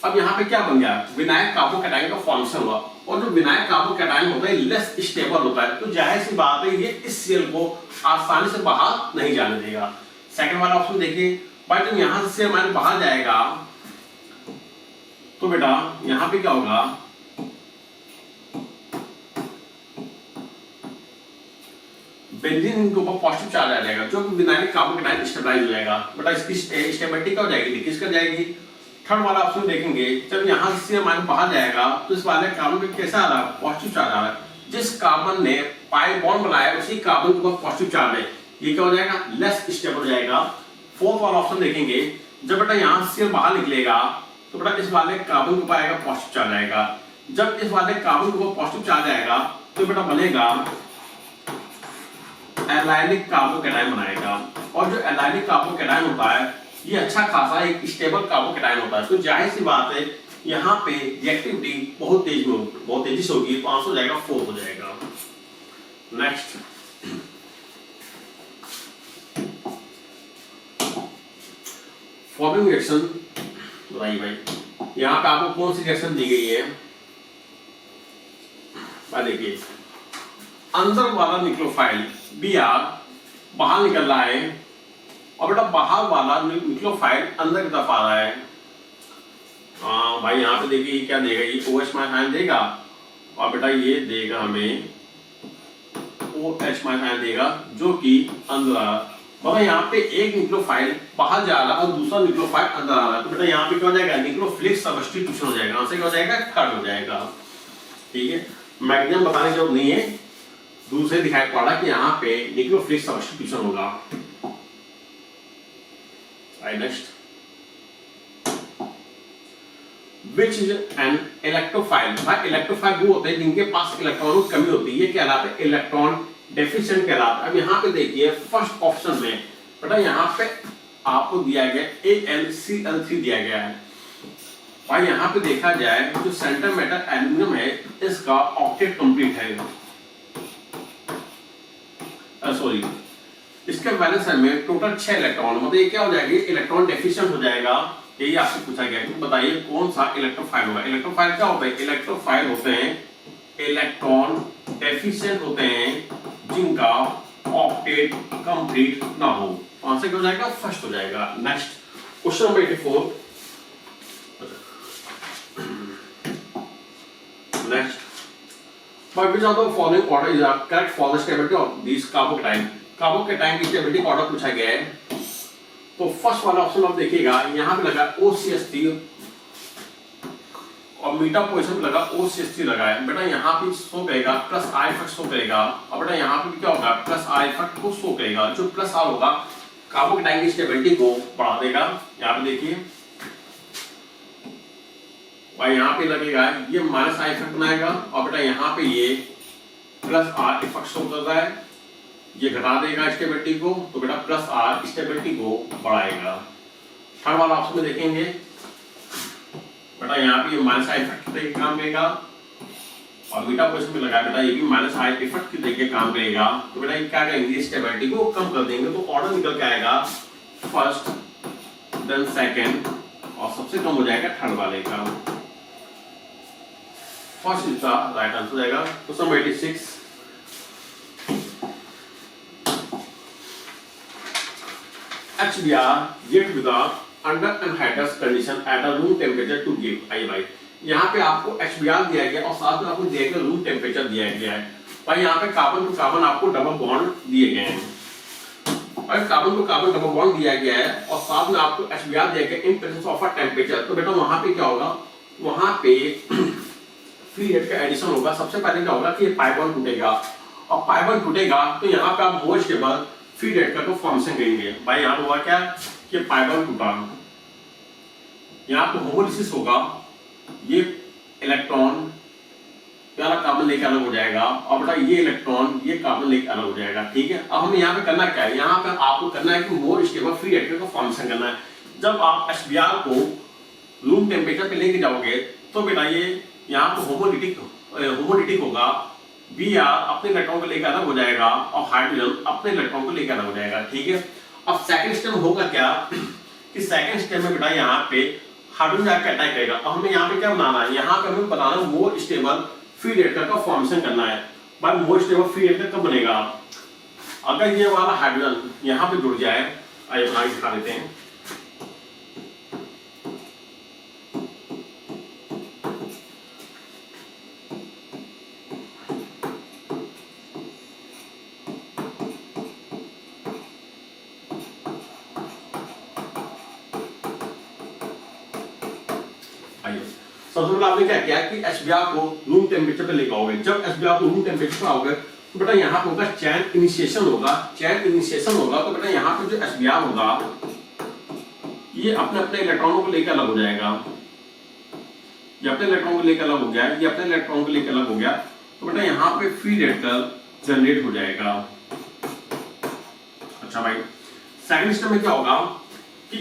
अब यहाँ पे क्या बन गया? विनायक कार्बोकैटायन का फॉर्मेशन हुआ और जो विनायक कार्बोकैटायन होता है लेस स्टेबल होता है, तो जाहिर सी बात है ये इस Cl को आसानी से बाहर नहीं जाने देगा। सेकंड वाला ऑप्शन देखिए भाई जब यहाँ से Cl- बाहर जाएगा तो बेटा यहाँ पे क्या होगा? बेंजीन के ऊपर पॉजिटिव चार्ज आ जाएगा, जो विनायक कार्बोकैटायन स्टेबलाइज हो जाएगा। बेटा इसकी स्टेबिलिटी क्या हो जाएगी? डिक्रीज कर जाएगी। थर्ड वाला ऑप्शन देखेंगे जब यहाँ से Cl- बाहर जाएगा तो इस वाले कार्बन पे कैसा आ रहा है? पॉजिटिव चार्ज आ रहा है। जिस कार्बन ने पाई बॉन्ड बनाया उसी कार्बन के ऊपर पॉजिटिव चार्ज है, ये क्या हो जाएगा? लेस स्टेबल हो जाएगा। फोर्थ वाला ऑप्शन देखेंगे जब बेटा यहाँ से Cl- बाहर निकलेगा तो बेटा इस वाले कार्बन के ऊपर आएगा पॉजिटिव चार्ज आएगा। जब इस वाले कार्बन के ऊपर पॉजिटिव चार्ज आएगा तो बेटा बनेगा एलायनिक कार्बोकैटायन बनाएगा। और जो एलायनिक कार्बोकैटायन होता है ये अच्छा खासा एक स्टेबल कार्बोकैटायन होता है। तो जाहिर सी बात है यहाँ पे रिएक्टिविटी बहुत तेजी से होगी, तो आंसर हो जाएगा 4 हो जाएगा। नेक्स्ट फॉलोइंग रिएक्शन बताइए भाई, यहाँ पे आपको कौन सी रिएक्शन दी गई है। देखिए अंदर वाला न्यूक्लियोफाइल Br बाहर निकल रहा है और बेटा बाहर वाला न्यूक्लियोफाइल अंदर की तरफ आ रहा है। भाई यहाँ पे देखिए क्या देगा, ये OH आयन देगा और बेटा ये देगा हमें OH आयन देगा जो कि अंदर आ रहा। मतलब यहाँ पे एक न्यूक्लियोफाइल बाहर जा रहा है और दूसरा न्यूक्लियोफाइल अंदर आ रहा है। तो बेटा यहाँ पे क्या हो जाएगा, न्यूक्लियोफिलिक सब्स्टिट्यूशन हो जाएगा। आंसर क्या हो जाएगा, थर्ड हो जाएगा। ठीक है, मैग्नीशियम बताने की जरूरत नहीं है, दूसरे दिखाई पड़ा कि यहाँ पे न्यूक्लियोफिलिक सब्स्टिट्यूशन होगा। Next Which is an electrophile. भाई इलेक्ट्रोफाइल वो होते हैं जिनके पास इलेक्ट्रॉनों की कमी होती है, ये कहलाते हैं इलेक्ट्रॉन डेफिशिएंट कहलाता है। अब यहाँ पे देखिए फर्स्ट ऑप्शन में बेटा यहाँ पे आपको दिया गया AlCl3 दिया गया है। भाई यहाँ पे देखा जाए जो सेंटर मेटल एल्यूमिनियम है इसका ऑक्टेट कंप्लीट है, सॉरी इसके वैलेंस में टोटल 6 इलेक्ट्रॉन, मतलब ये क्या हो जाएगा, इलेक्ट्रॉन डेफिशिएंट हो जाएगा। यही आपसे पूछा गया है। तो बताइए कौन सा इलेक्ट्रोफाइल होगा। इलेक्ट्रोफाइल क्या होता है, इलेक्ट्रोफाइल होते हैं इलेक्ट्रॉन डेफिशिएंट होते हैं जिनका ऑक्टेट कंप्लीट ना हो। आंसर क्या हो जाएगा, फर्स्ट हो जाएगा। Next question number 84। Next But which of the following order is correct for the stability of these carbocation? Carbocation की स्टेबिलिटी का ऑर्डर पूछा गया है। तो फर्स्ट वाला ऑप्शन आप देखिएगा यहाँ पे लगा OCH3 और मीटा पोजीशन पे लगा OCH3 लगा है। बेटा यहाँ पे शो करेगा प्लस I इफेक्ट शो करेगा और बेटा यहाँ पे क्या होगा, प्लस I इफेक्ट को शो करेगा। जो प्लस R होगा कार्बोकैटायन की स्टेबिलिटी को बढ़ा देगा। यहाँ पे देखिए भाई यहाँ पे लगेगा ये माइनस I इफेक्ट बनाएगा और बेटा यहाँ पे ये प्लस R इफेक्ट शो कर रहा है, ये घटा देगा स्टेबिलिटी को, तो बेटा प्लस R स्टेबिलिटी को बढ़ाएगा। थर्ड वाला ऑप्शन में देखेंगे बेटा यहाँ पे ये माइनस I इफेक्ट की काम करेगा और बीटा पोजीशन में लगा बेटा ये भी माइनस I इफेक्ट की तरीके काम करेगा। तो बेटा ये क्या करेंगे, स्टेबिलिटी को कम कर देंगे। तो ऑर्डर निकल के आएगा फर्स्ट देन सेकंड और सबसे कम हो जाएगा थर्ड वाले का। फर्स्ट इसका राइट आंसर जाएगा। Question number 86। HBr react with the under anhydrous condition at a room temperature to give। आइए भाई यहाँ पे आपको HBr दिया गया और साथ में आपको दिया गया रूम टेम्परेचर दिया गया है। भाई यहाँ पे कार्बन टू कार्बन आपको डबल बॉन्ड दिए गए हैं और carbon to carbon double bond दिया गया है और साथ में आपको HBr दिया गया in presence of a temperature. तो बेटा वहां पे क्या होगा, वहां पे फ्री रेड का एडिशन होगा। सबसे पहले क्या होगा कि पाई बॉन्ड टूटेगा और पाई बॉन्ड टूटेगा तो यहाँ पे आप मोर स्टेबल फ्री रेड का तो फॉर्मेशन करेंगे। भाई यहाँ हुआ क्या कि पाई बॉन्ड टूटा, यहाँ पे होमोलिसिस होगा, ये इलेक्ट्रॉन वाला कार्बन लेके अलग हो जाएगा और बेटा ये इलेक्ट्रॉन ये कार्बन लेके अलग हो जाएगा। ठीक है, अब हमें यहाँ पे करना क्या है, यहाँ पे आपको करना है कि मोर स्टेबल फ्री रेडिकल का फॉर्मेशन करना है। जब आप HBr को रूम टेम्परेचर पे लेके जाओगे तो बेटा ये यहाँ पे होमोलिटिक होगा, Br अपने इलेक्ट्रॉन को लेकर अलग हो जाएगा और हाइड्रोजन अपने इलेक्ट्रॉन को लेकर अलग हो जाएगा। ठीक है, अब सेकंड स्टेप में होगा क्या कि सेकंड स्टेप में बेटा यहाँ पे हाइड्रोजन आके अटैक करेगा। अब हमें यहाँ पे क्या बनाना है, यहाँ पे हमें बनाना है मोर स्टेबल फ्री रेडिकल का फॉर्मेशन करना है। भाई मोर स्टेबल फ्री रेडिकल कब बनेगा, अगर ये वाला हाइड्रोजन यहाँ पे जुड़ जाए। आइए बना के दिखा देते हैं। सबसे पहले आपने क्या किया कि HBr को रूम टेम्परेचर पे लेकर आओगे। जब HBr को रूम टेम्परेचर पे आओगे तो बेटा यहाँ पे होगा चैन इनिशिएशन होगा। चैन इनिशिएशन होगा तो बेटा यहाँ पे जो HBr होगा ये अपने अपने इलेक्ट्रॉनों को लेकर अलग हो जाएगा। ये अपने इलेक्ट्रॉन को लेकर अलग हो गया, ये अपने इलेक्ट्रॉन को लेकर अलग हो गया, तो बेटा यहाँ पे फ्री रेडिकल जनरेट हो जाएगा। अच्छा भाई, सेकंड स्टेप में क्या होगा कि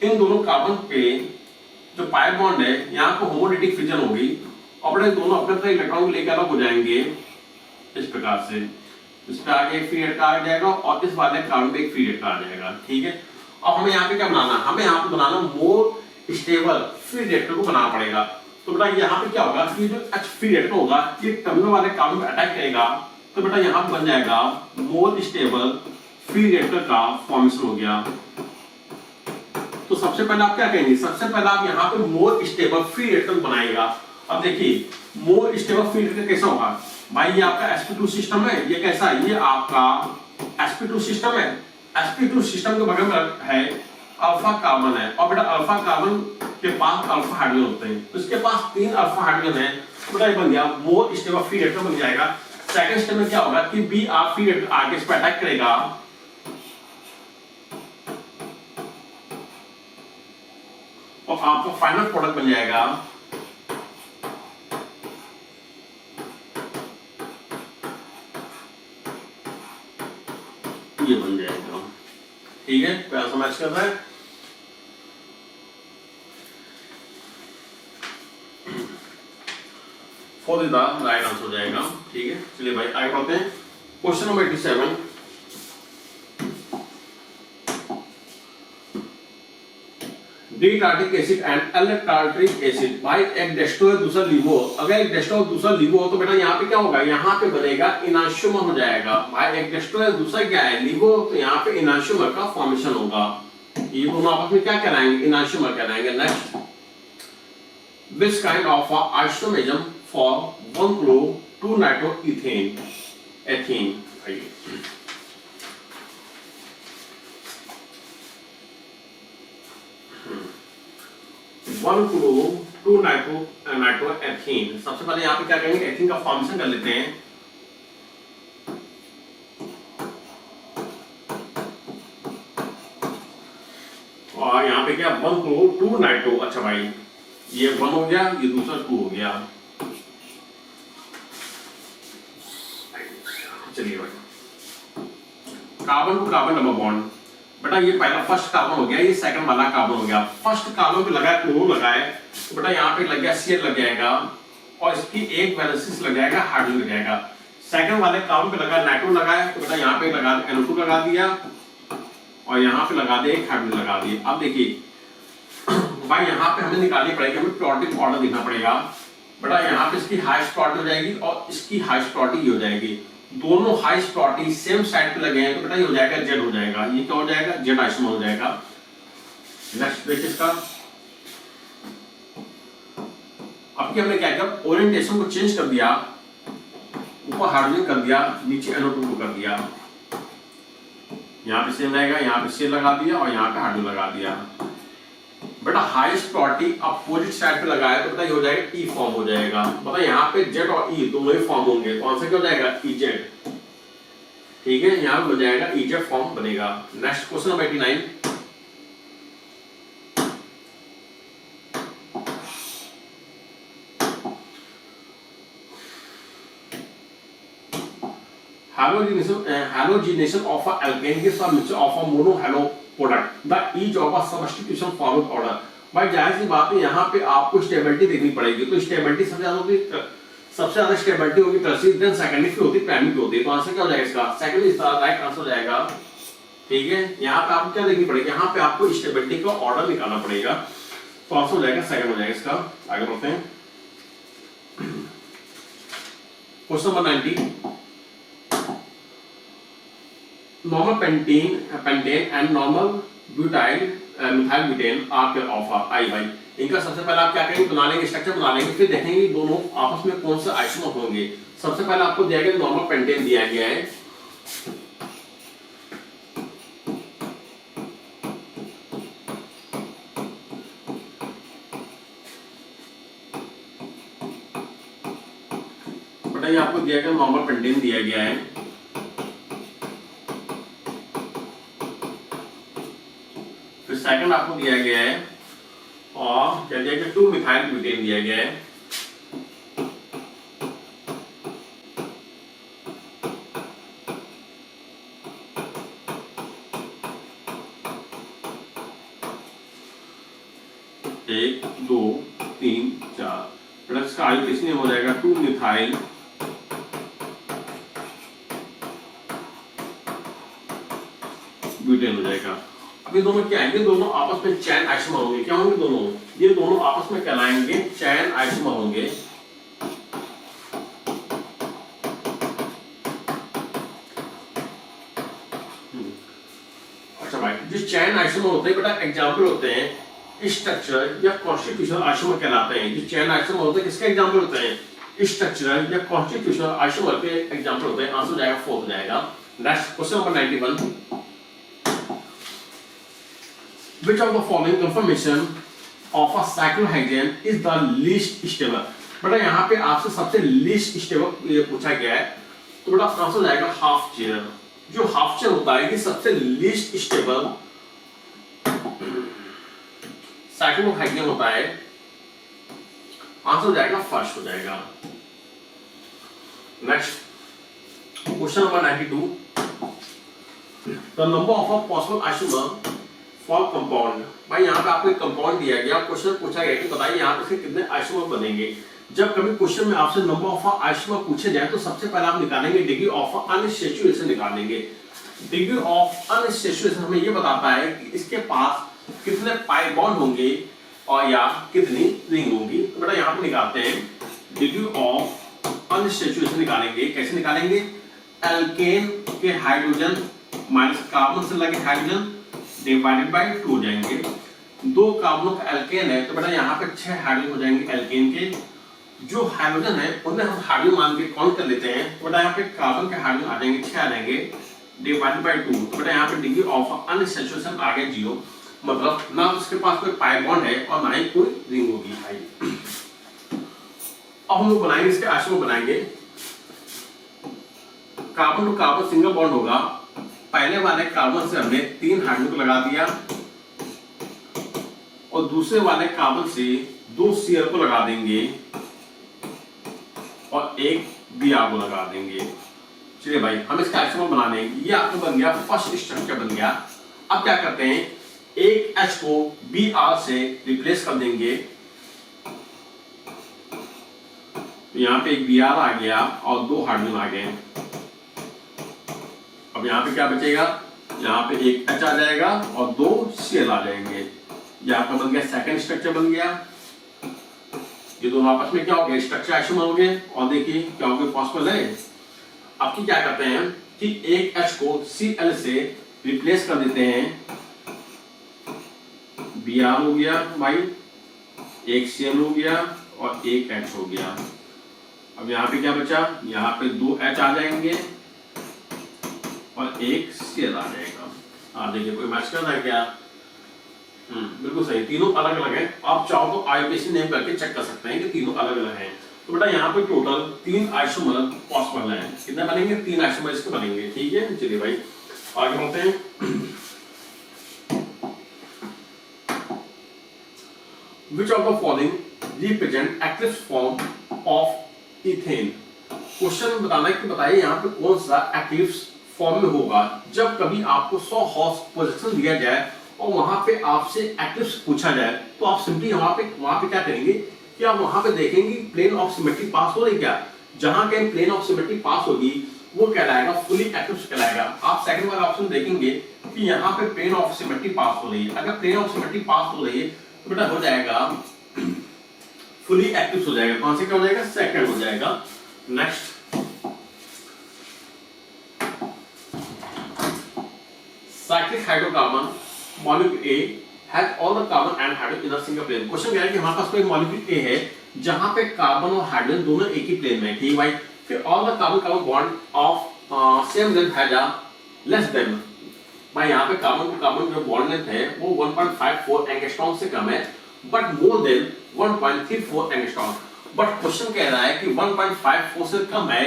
इन दोनों कार्बन पे जो पाई बॉन्ड है यहाँ पे होमोडेटिक फिजन होगी और बेटा दोनों अपने अपने इलेक्ट्रॉन को लेकर अलग हो जाएंगे इस प्रकार से। इस पे आगे एक फ्री रेडिकल आ जाएगा और इस वाले कार्बन पे एक फ्री रेडिकल आ जाएगा। ठीक है, अब हमें यहाँ पे क्या बनाना, हमें यहाँ पे बनाना मोर स्टेबल फ्री रेडिकल को बनाना पड़ेगा। तो बेटा यहाँ पे क्या होगा कि जो H फ्री रेडिकल होगा ये टर्मिनल वाले कार्बन पे अटैक करेगा, तो बेटा यहाँ पे बन जाएगा मोर स्टेबल फ्री रेडिकल का फॉर्मेशन हो गया। तो सबसे पहले आप क्या कहेंगे, सबसे पहले आप यहाँ पे मोर स्टेबल फ्री रेडिकल बनाएगा। अब देखिए मोर स्टेबल फ्री रेडिकल कैसा होगा भाई, ये आपका sp2 सिस्टम है, ये कैसा है, ये आपका sp2 सिस्टम है। sp2 सिस्टम के बगल में है अल्फा कार्बन है और बेटा अल्फा कार्बन के पास अल्फा हाइड्रोजन होते हैं, तो इसके पास 3 अल्फा हाइड्रोजन है, तो बेटा ये बन गया मोर स्टेबल फ्री रेडिकल बन जाएगा। सेकंड स्टेप में क्या होगा कि Br फ्री रेडिकल आगे इस पर अटैक करेगा और आपका फाइनल प्रोडक्ट बन जाएगा ये बन जाएगा। ठीक है, क्या समझ कर रहा है। Four is the right answer हो जाएगा। ठीक है, चलिए भाई आगे बढ़ते हैं। Question number 87, D tartaric acid and L tartaric acid, भाई एक डेस्टो है दूसरा लिवो, अगर एक डेस्टो और दूसरा लिवो हो तो बेटा यहाँ पे क्या होगा, यहाँ पे बनेगा इनांशियोमर हो जाएगा। भाई एक डेस्टो है दूसरा क्या है लिवो, तो यहाँ पे इनांशियोमर का फॉर्मेशन होगा। ये दोनों आपस में क्या कहलाएंगे, इनांशियोमर कहलाएंगे। Next, this kind of isomerism for 1 chloro-2-nitroethane ethene. 1 chloro-2-nitroethane। सबसे पहले यहाँ पे क्या करेंगे, एथीन का फॉर्मेशन कर लेते हैं। और यहाँ पे क्या 1 chloro-2-nitro, अच्छा भाई ये 1 हो गया, ये दूसरा 2 हो गया। चलिए भाई, carbon to carbon double bond, बेटा ये पहला फर्स्ट कार्बन हो गया, ये सेकंड वाला कार्बन हो गया। फर्स्ट कार्बन पे लगा क्लोरो लगा है, तो बेटा यहाँ पे लग गया Cl लग जाएगा और इसकी एक वैलेंस लग जाएगा, हाइड्रोजन लग जाएगा। सेकंड वाले कार्बन पे लगा नाइट्रो लगा है, तो बेटा यहाँ पे लगा NO2 लगा दिया और यहाँ पे लगा दिया एक हाइड्रोजन लगा दिया। अब देखिए भाई यहाँ पे हमें निकालनी पड़ेगी, हमें प्रोटीन ऑर्डर देखना पड़ेगा। बेटा यहाँ पे इसकी हाईएस्ट प्रोटीन हो जाएगी और इसकी हाईएस्ट प्रोटीन हो जाएगी। दोनों हाईएस्ट प्रोटीन सेम साइड पे लगे हैं, तो बेटा ये हो जाएगा जेड हो जाएगा। ये क्या हो जाएगा, जेड आइसोमर हो जाएगा। नेक्स्ट देखिए इसका, अब हमने क्या किया, ओरिएंटेशन को चेंज कर दिया, ऊपर हाइड्रोजन कर दिया, नीचे NO2 को कर दिया। यहाँ पे सेम रहेगा, यहाँ पे सेम लगा दिया और यहाँ पे हाइड्रोजन लगा दिया। बेटा हाईएस्ट प्रोटीन अपोजिट साइड पे लगाया, तो बेटा ये हो जाएगा ई फॉर्म हो जाएगा। बता यहाँ पे जेड और ई दोनों ही फॉर्म होंगे, तो आंसर क्या हो जाएगा, EZ। ठीक है, यहाँ पे हो जाएगा EZ फॉर्म बनेगा। Next question number 89, halogenation of a alkane gives a mixture of a mono halo product, the each of a substitution forward order। भाई जाहिर सी बात है यहाँ पे आपको स्टेबिलिटी देखनी पड़ेगी, तो स्टेबिलिटी सबसे ज्यादा होगी, सबसे ज्यादा स्टेबिलिटी होगी टर्शियरी, देन सेकेंडरी पे होती है, प्राइमरी पे होती है। तो आंसर क्या हो जाएगा इसका, second is the right answer हो जाएगा। ठीक है, यहाँ पे आपको क्या देखनी पड़ेगी, यहाँ पे आपको स्टेबिलिटी का ऑर्डर निकालना पड़ेगा, तो आंसर हो जाएगा सेकंड हो जाएगा इसका। आगे बढ़ते हैं, question number 90, normal pentane and normal butyl methyl butane are pair of आई भाई, इनका सबसे पहले आप क्या करेंगे, बना लेंगे स्ट्रक्चर बना लेंगे, फिर देखेंगे दोनों आपस में कौन सा आइसोमर होंगे। सबसे पहले आपको दिया गया नॉर्मल पेंटेन दिया गया है, बताइए आपको दिया गया नॉर्मल पेंटेन दिया गया है। फिर सेकंड आपको दिया गया है और क्या दिया गया 2 मिथाइल ब्यूटेन दिया गया है। एक, दो, तीन, चार, प्लस का आयु किसने हो जाएगा 2 मिथाइल ब्यूटेन हो जाएगा। अब ये दोनों क्या आएंगे, दोनों आपस में चैन आइसोमर होंगे। क्या होंगे दोनों, ये दोनों आपस में कहलाएंगे चैन आइसोमर होंगे। अच्छा भाई, जो चैन आइसोमर होते हैं बेटा, एग्जाम्पल होते हैं स्ट्रक्चरल या कॉन्स्टिट्यूशनल आइसोमर कहलाते हैं। जो चैन आइसोमर होते हैं किसके एग्जाम्पल होते हैं, स्ट्रक्चरल या कॉन्स्टिट्यूशनल आइसोमर के एग्जाम्पल होते हैं। आंसर जाएगा 4 हो जाएगा। Next question number 91, which of the following conformation of a cyclohexane is the least stable? बेटा यहाँ पे आपसे सबसे least stable ये पूछा गया है, तो बेटा आंसर जाएगा हाफ चेयर। जो हाफ चेयर होता है कि सबसे least stable साइक्लोहेक्सेन होता है, आंसर जाएगा फर्स्ट हो जाएगा। Next question number 92, the number of a possible isomer for compound. भाई यहाँ पे आपको एक कंपाउंड दिया गया, क्वेश्चन पूछा गया कि बताइए यहाँ पे से कितने आइसोमर बनेंगे। जब कभी क्वेश्चन में आपसे नंबर ऑफ आइसोमर पूछे जाए तो सबसे पहले आप निकालेंगे डिग्री ऑफ अनसैचुरेशन निकालेंगे। डिग्री ऑफ अनसैचुरेशन हमें ये बताता है कि इसके पास कितने पाई बॉन्ड होंगे और या कितनी रिंग होंगी। तो बेटा यहाँ पे निकालते हैं डिग्री ऑफ अनसैचुरेशन निकालेंगे। कैसे निकालेंगे, एल्केन के हाइड्रोजन माइनस कार्बन से लगे हाइड्रोजन डिवाइडेड बाय 2 हो जाएंगे। 2 कार्बनों का एल्केन है तो बेटा यहाँ पे 6 हाइड्रोजन हो जाएंगे एल्केन के। जो हाइड्रोजन है उन्हें हम हाइड्रोजन मान के काउंट कर लेते हैं, तो बेटा यहाँ पे कार्बन के हाइड्रोजन आ जाएंगे 6 आ जाएंगे डिवाइडेड बाय 2। तो बेटा यहाँ पे डिग्री ऑफ अनसैचुरेशन आ गया 0, मतलब ना उसके पास कोई पाई बॉन्ड है और ना ही कोई रिंग होगी भाई। अब हम लोग बनाएंगे इसके आइसोमर बनाएंगे। Carbon to carbon single bond होगा, पहले वाले कार्बन से हमने 3 हाइड्रोजन को लगा दिया और दूसरे वाले कार्बन से 2 सीएल को लगा देंगे और 1 बीआर को लगा देंगे। चलिए भाई हम इसका आइसोमर बना लेंगे। ये आपको बन गया फर्स्ट स्ट्रक्चर बन गया। अब क्या करते हैं, एक H को Br से रिप्लेस कर देंगे। यहाँ पे एक Br आ गया और 2 हाइड्रोजन आ गए। अब यहाँ पे क्या बचेगा, यहाँ पे एक H आ जाएगा और 2 Cl आ जाएंगे। यहाँ पे बन गया सेकंड स्ट्रक्चर बन गया। ये दोनों आपस में क्या हो गया, स्ट्रक्चर आइसोमर हो गए। और देखिए क्या हो गया, पॉसिबल है। अब की क्या करते हैं कि एक H को Cl से रिप्लेस कर देते हैं। Br हो गया भाई, एक Cl हो गया और एक H हो गया। अब यहाँ पे क्या बचा, यहाँ पे 2 H आ जाएंगे और एक Cl आ जाएगा। देखिए कोई मैच करना है क्या, बिल्कुल सही, तीनों अलग अलग हैं। आप चाहो तो आईपीसी नेम करके चेक कर सकते हैं कि तीनों अलग अलग हैं। तो बेटा यहाँ पे टोटल 3 आइसोमर पॉसिबल हैं। कितने बनेंगे, 3 आइसोमर इसके बनेंगे। ठीक है, चलिए भाई आगे बढ़ते हैं। Which of the following represent active form of ethane? Question बताना है कि बताइए यहाँ पे कौन सा एक्टिव फॉर्म में होगा। जब कभी आपको 100 हॉर्स पोजीशन दिया जाए और वहां पे आपसे एक्टिव पूछा जाए तो आप सिंपली वहां पे क्या करेंगे कि आप वहां पे देखेंगे प्लेन ऑफ सिमेट्री पास हो रही क्या। जहां कहीं प्लेन ऑफ सिमेट्री पास होगी वो कहलाएगा फुली एक्टिव कहलाएगा। आप सेकंड वाला ऑप्शन देखेंगे कि यहाँ पे प्लेन ऑफ सिमेट्री पास हो रही है। अगर प्लेन ऑफ सिमेट्री पास हो रही है तो बेटा हो जाएगा फुली एक्टिव हो जाएगा। कौन से क्या हो जाएगा, सेकंड हो जाएगा। Next cyclic hydrocarbon molecule A has all the carbon and hydrogen in a single plane। Question क्या है कि हमारे पास कोई मॉलिक्यूल A है जहां पे कार्बन और हाइड्रोजन दोनों एक ही प्लेन में है। ठीक भाई, फिर all the carbon carbon bond of same length has a less than. भाई यहाँ पे कार्बन टू कार्बन जो बॉन्ड लेंथ है वो 1.54 एंगस्ट्रॉम से कम है but more than 1.34 angstrom. But question कह रहा है कि 1.54 से कम है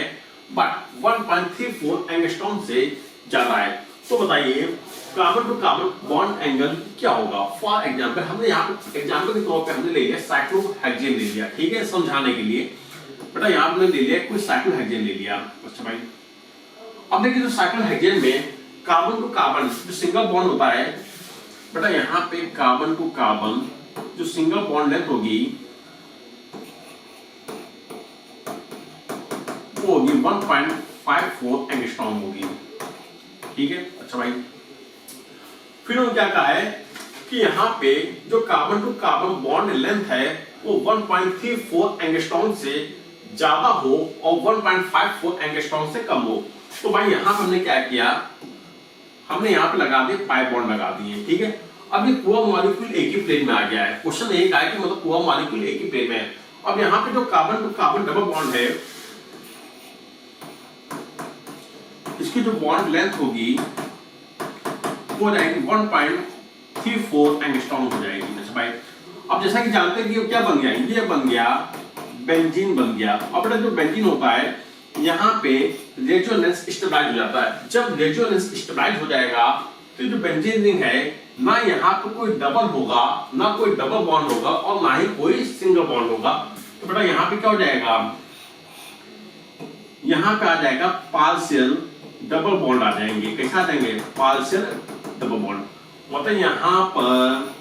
बट 1.34 एंगस्ट्रॉम से ज्यादा है। तो बताइए carbon to carbon bond angle क्या होगा। फॉर एग्जांपल हमने यहाँ पे एग्जांपल के तौर पे हमने ले लिया साइक्लोहेक्सेन ले लिया, ठीक है, समझाने के लिए। बेटा यहाँ हमने ले लिया कोई साइक्लोहेक्सेन ले लिया। अच्छा भाई, अब देखिए जो साइक्लोहेक्सेन में कार्बन टू कार्बन जो सिंगल बॉन्ड होता है, बेटा यहाँ पे कार्बन टू कार्बन जो सिंगल बॉन्ड लेंथ होगी वो होगी 1.54 एंगस्ट्रॉम होगी, ठीक है। अच्छा भाई, फिर उन्होंने क्या कहा है कि यहाँ पे जो carbon to carbon bond length है वो 1.34 एंगस्ट्रॉम से ज्यादा हो और 1.54 एंगस्ट्रॉम से कम हो। तो भाई यहाँ हमने क्या किया, हमने यहाँ पे लगा दिए पाई बॉन्ड लगा दिए, ठीक है। अब ये पूरा मॉलिक्यूल एक ही प्लेन में आ गया है। क्वेश्चन एक आया कि मतलब पूरा मॉलिक्यूल एक ही प्लेन में है। अब यहाँ पे जो carbon to carbon double bond है इसकी जो बॉन्ड लेंथ होगी वो जाएगी 1.34 एंगस्ट्रॉम हो जाएगी। अच्छा भाई, अब जैसा कि जानते हैं कि ये क्या बन गया, ये बन गया बेंजीन बन गया। अब जो बेंजीन होता है यहाँ पे रेजोनेंस स्टेबलाइज हो जाता है। जब रेजोनेंस स्टेबलाइज हो जाएगा तो जो बेंजीन रिंग है ना यहाँ पे कोई डबल होगा, ना कोई डबल बॉन्ड होगा और ना ही कोई सिंगल बॉन्ड होगा। तो बेटा यहाँ पे क्या हो जाएगा, यहाँ पे आ जाएगा पार्शियल डबल बॉन्ड आ जाएंगे। कैसे आ जाएंगे, पार्शियल डबल बॉन्ड। मतलब यहाँ पर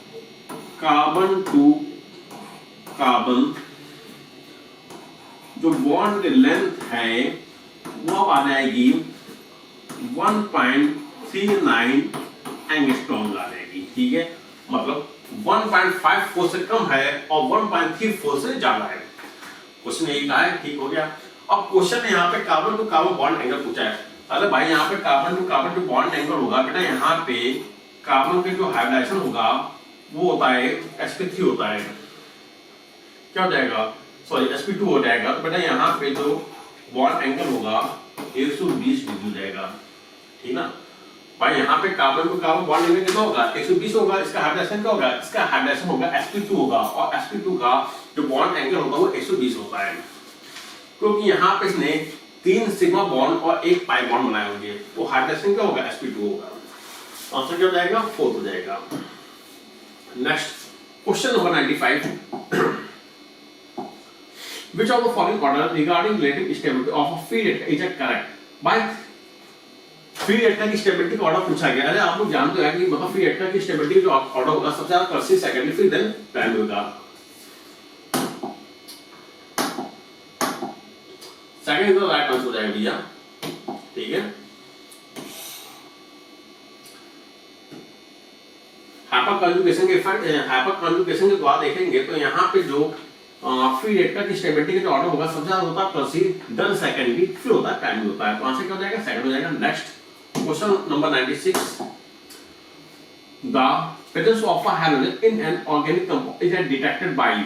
कार्बन टू कार्बन जो बॉन्ड लेंथ है वो आ जाएगी 1.39 एंगस्ट्रॉम आ जाएगी, ठीक है। मतलब 1.54 से कम है और 1.34 से ज्यादा है। क्वेश्चन यही कहा है, ठीक हो गया। अब क्वेश्चन यहाँ पे carbon to carbon bond angle पूछा है। अरे भाई यहाँ पे कार्बन टू कार्बन जो बॉन्ड एंगल होगा बेटा, यहाँ पे कार्बन के जो हाइब्रिडाइजेशन होगा वो होता है sp3 होता है, क्या हो जाएगा, सॉरी sp2 हो जाएगा। तो बेटा यहाँ पे जो बॉन्ड एंगल होगा 120 डिग्री हो जाएगा, ठीक ना भाई। यहाँ पे carbon to carbon bond angle कितना होगा, 120 होगा। इसका हाइब्रिडाइजेशन क्या होगा, इसका हाइब्रिडाइजेशन होगा sp2 होगा और sp2 का जो बॉन्ड एंगल होगा वो 120 होता है, क्योंकि यहाँ पे इसने 3 सिग्मा बॉन्ड और 1 पाई बॉन्ड बनाए होंगे। तो हाइड्रोजन क्या होगा, sp2 होगा। आंसर क्या हो जाएगा, 4 हो जाएगा। Next question number 95, which of the following order regarding relative stability of a free reactor is correct? भाई फ्री रिएक्टर की स्टेबिलिटी का ऑर्डर पूछा गया है। आप लोग जानते हैं कि मतलब फ्री रिएक्टर की स्टेबिलिटी जो ऑर्डर होगा सबसे ज्यादा टर्शियरी, सेकेंडरी, फिर देन प्राइमरी होगा। Second is the right answer हो जाएगा भैया, ठीक है। हाइपर कॉन्जुगेशन के इफेक्ट, हाइपर कॉन्जुगेशन के द्वारा देखेंगे तो यहाँ पे जो फ्री रिएक्टर की स्टेबिलिटी का जो ऑर्डर होगा सबसे ज्यादा होता है टर्शियरी, देन सेकेंडरी, फिर होता है प्राइमरी होता है। तो आंसर क्या हो जाएगा, सेकंड हो जाएगा। Next question number 96, the presence of a hydrogen in an organic compound is detected by you.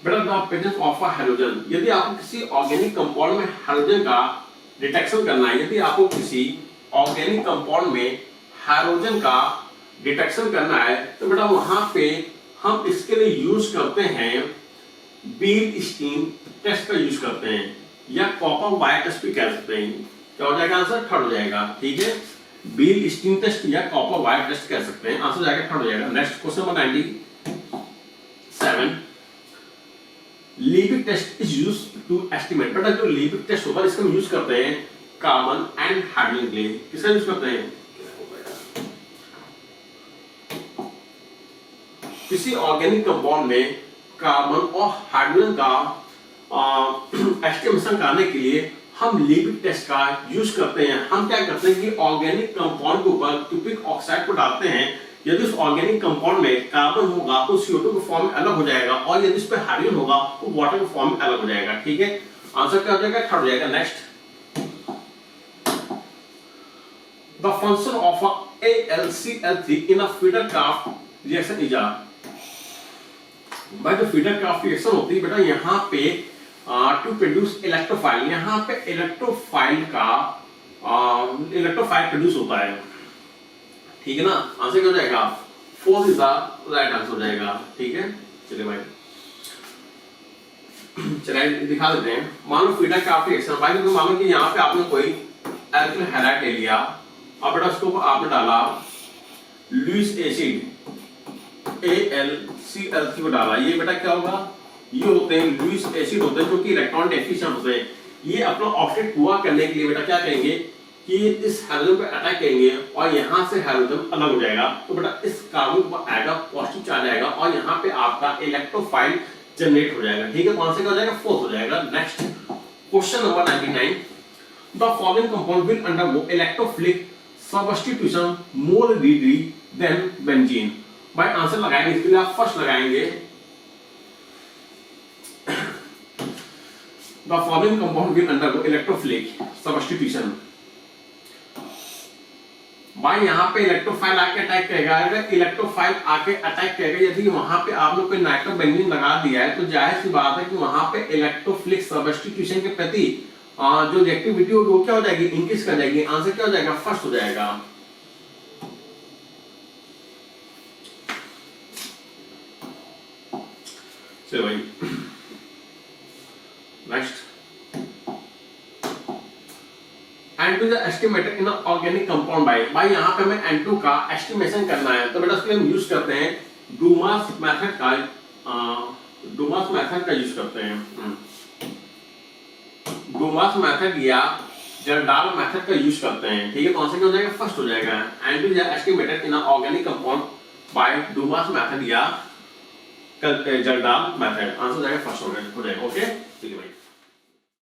बेटा the presence of a hydrogen, यदि आपको किसी ऑर्गेनिक कंपाउंड में हाइड्रोजन का डिटेक्शन करना है, यदि आपको किसी ऑर्गेनिक कंपाउंड में हाइड्रोजन का डिटेक्शन करना है तो बेटा वहां पे हम इसके लिए यूज करते हैं बील स्टीन टेस्ट का यूज करते हैं, या कॉपर वायर टेस्ट भी कह सकते हैं। क्या हो जाएगा आंसर, थर्ड हो जाएगा, ठीक है। बील स्टीन टेस्ट या कॉपर वायर टेस्ट कह सकते हैं, आंसर जाएगा थर्ड हो जाएगा। Next question number 97, Liebig test is used to estimate. बेटा जो लीविक टेस्ट होता है इसका हम यूज करते हैं कार्बन एंड हाइड्रोजन के लिए। किसका यूज करते हैं, किसी ऑर्गेनिक कंपाउंड में कार्बन और हाइड्रोजन का एस्टिमेशन करने के लिए हम लीविक टेस्ट का यूज करते हैं। हम क्या करते हैं कि ऑर्गेनिक कंपाउंड के ऊपर क्यूपिक ऑक्साइड को डालते हैं। यदि उस ऑर्गेनिक कंपाउंड में कार्बन होगा तो CO2 के फॉर्म में अलग हो जाएगा, और यदि इस पे हाइड्रोजन होगा तो वाटर के फॉर्म में अलग हो जाएगा, ठीक है। आंसर क्या हो जाएगा, थर्ड हो जाएगा। Next, the function of AlCl3 in a Friedel Crafts reaction is a. भाई जो फीडरक्राफ्ट रिएक्शन होती है बेटा यहाँ पे टू प्रोड्यूस इलेक्ट्रोफाइल, यहाँ पे इलेक्ट्रोफाइल प्रोड्यूस होता है, ठीक है ना। आंसर क्या हो जाएगा, 4 इज द राइट आंसर हो जाएगा, ठीक है। चलिए भाई चलिए दिखा देते हैं। मान लो फीडरक्राफ्ट रिएक्शन, भाई मान लो कि यहाँ पे आपने कोई एल्किल हैलाइड ले लिया अब बेटा उसको आपने डाला लुईस एसिड AlCl3 को डाला, ये बेटा क्या होगा, ये होते हैं लुईस एसिड होते हैं जो कि इलेक्ट्रॉन डेफिशिएंट होते हैं। ये अपना ऑब्जेक्ट पूरा करने के लिए बेटा क्या करेंगे कि इस हाइड्रोजन पे अटैक करेंगे और यहाँ से हाइड्रोजन अलग हो जाएगा, तो बेटा इस कार्बन पर आएगा पॉजिटिव चार्ज आएगा और यहाँ पे आपका इलेक्ट्रोफाइल जनरेट हो जाएगा। ठीक है, कौन से का हो जाएगा, फोर्थ हो जाएगा। Next question number 99, the following compound will undergo electrophilic substitution more readily than benzene. भाई आंसर लगाएंगे, इसके लिए आप फर्स्ट लगाएंगे the following compound will undergo electrophilic substitution. भाई यहाँ पे इलेक्ट्रोफाइल आके अटैक करेगा, अगर इलेक्ट्रोफाइल आके अटैक करेगा, यदि वहां पे आपने कोई नाइट्रोबेंजीन लगा दिया है तो जाहिर सी बात है कि वहां पे इलेक्ट्रोफिलिक सब्स्टिट्यूशन के प्रति जो रिएक्टिविटी होगी वो क्या हो जाएगी, इंक्रीज कर जाएगी। आंसर क्या हो जाएगा, फर्स्ट हो जाएगा। चलो भाई next, N2 is estimated in an organic compound by, भाई यहाँ पे हमें N2 का एस्टिमेशन करना है तो बेटा उसके लिए हम यूज करते हैं डूमास मेथड का, यूज करते हैं। डूमास मेथड या जर्डाल मेथड का यूज करते हैं। ठीक है, कौन सा क्या हो जाएगा, फर्स्ट हो जाएगा। N2 is estimated in an organic compound by Dumas method या जर्डाल मेथड, आंसर हो जाएगा फर्स्ट हो जाएगा। ओके ठीक है भाई।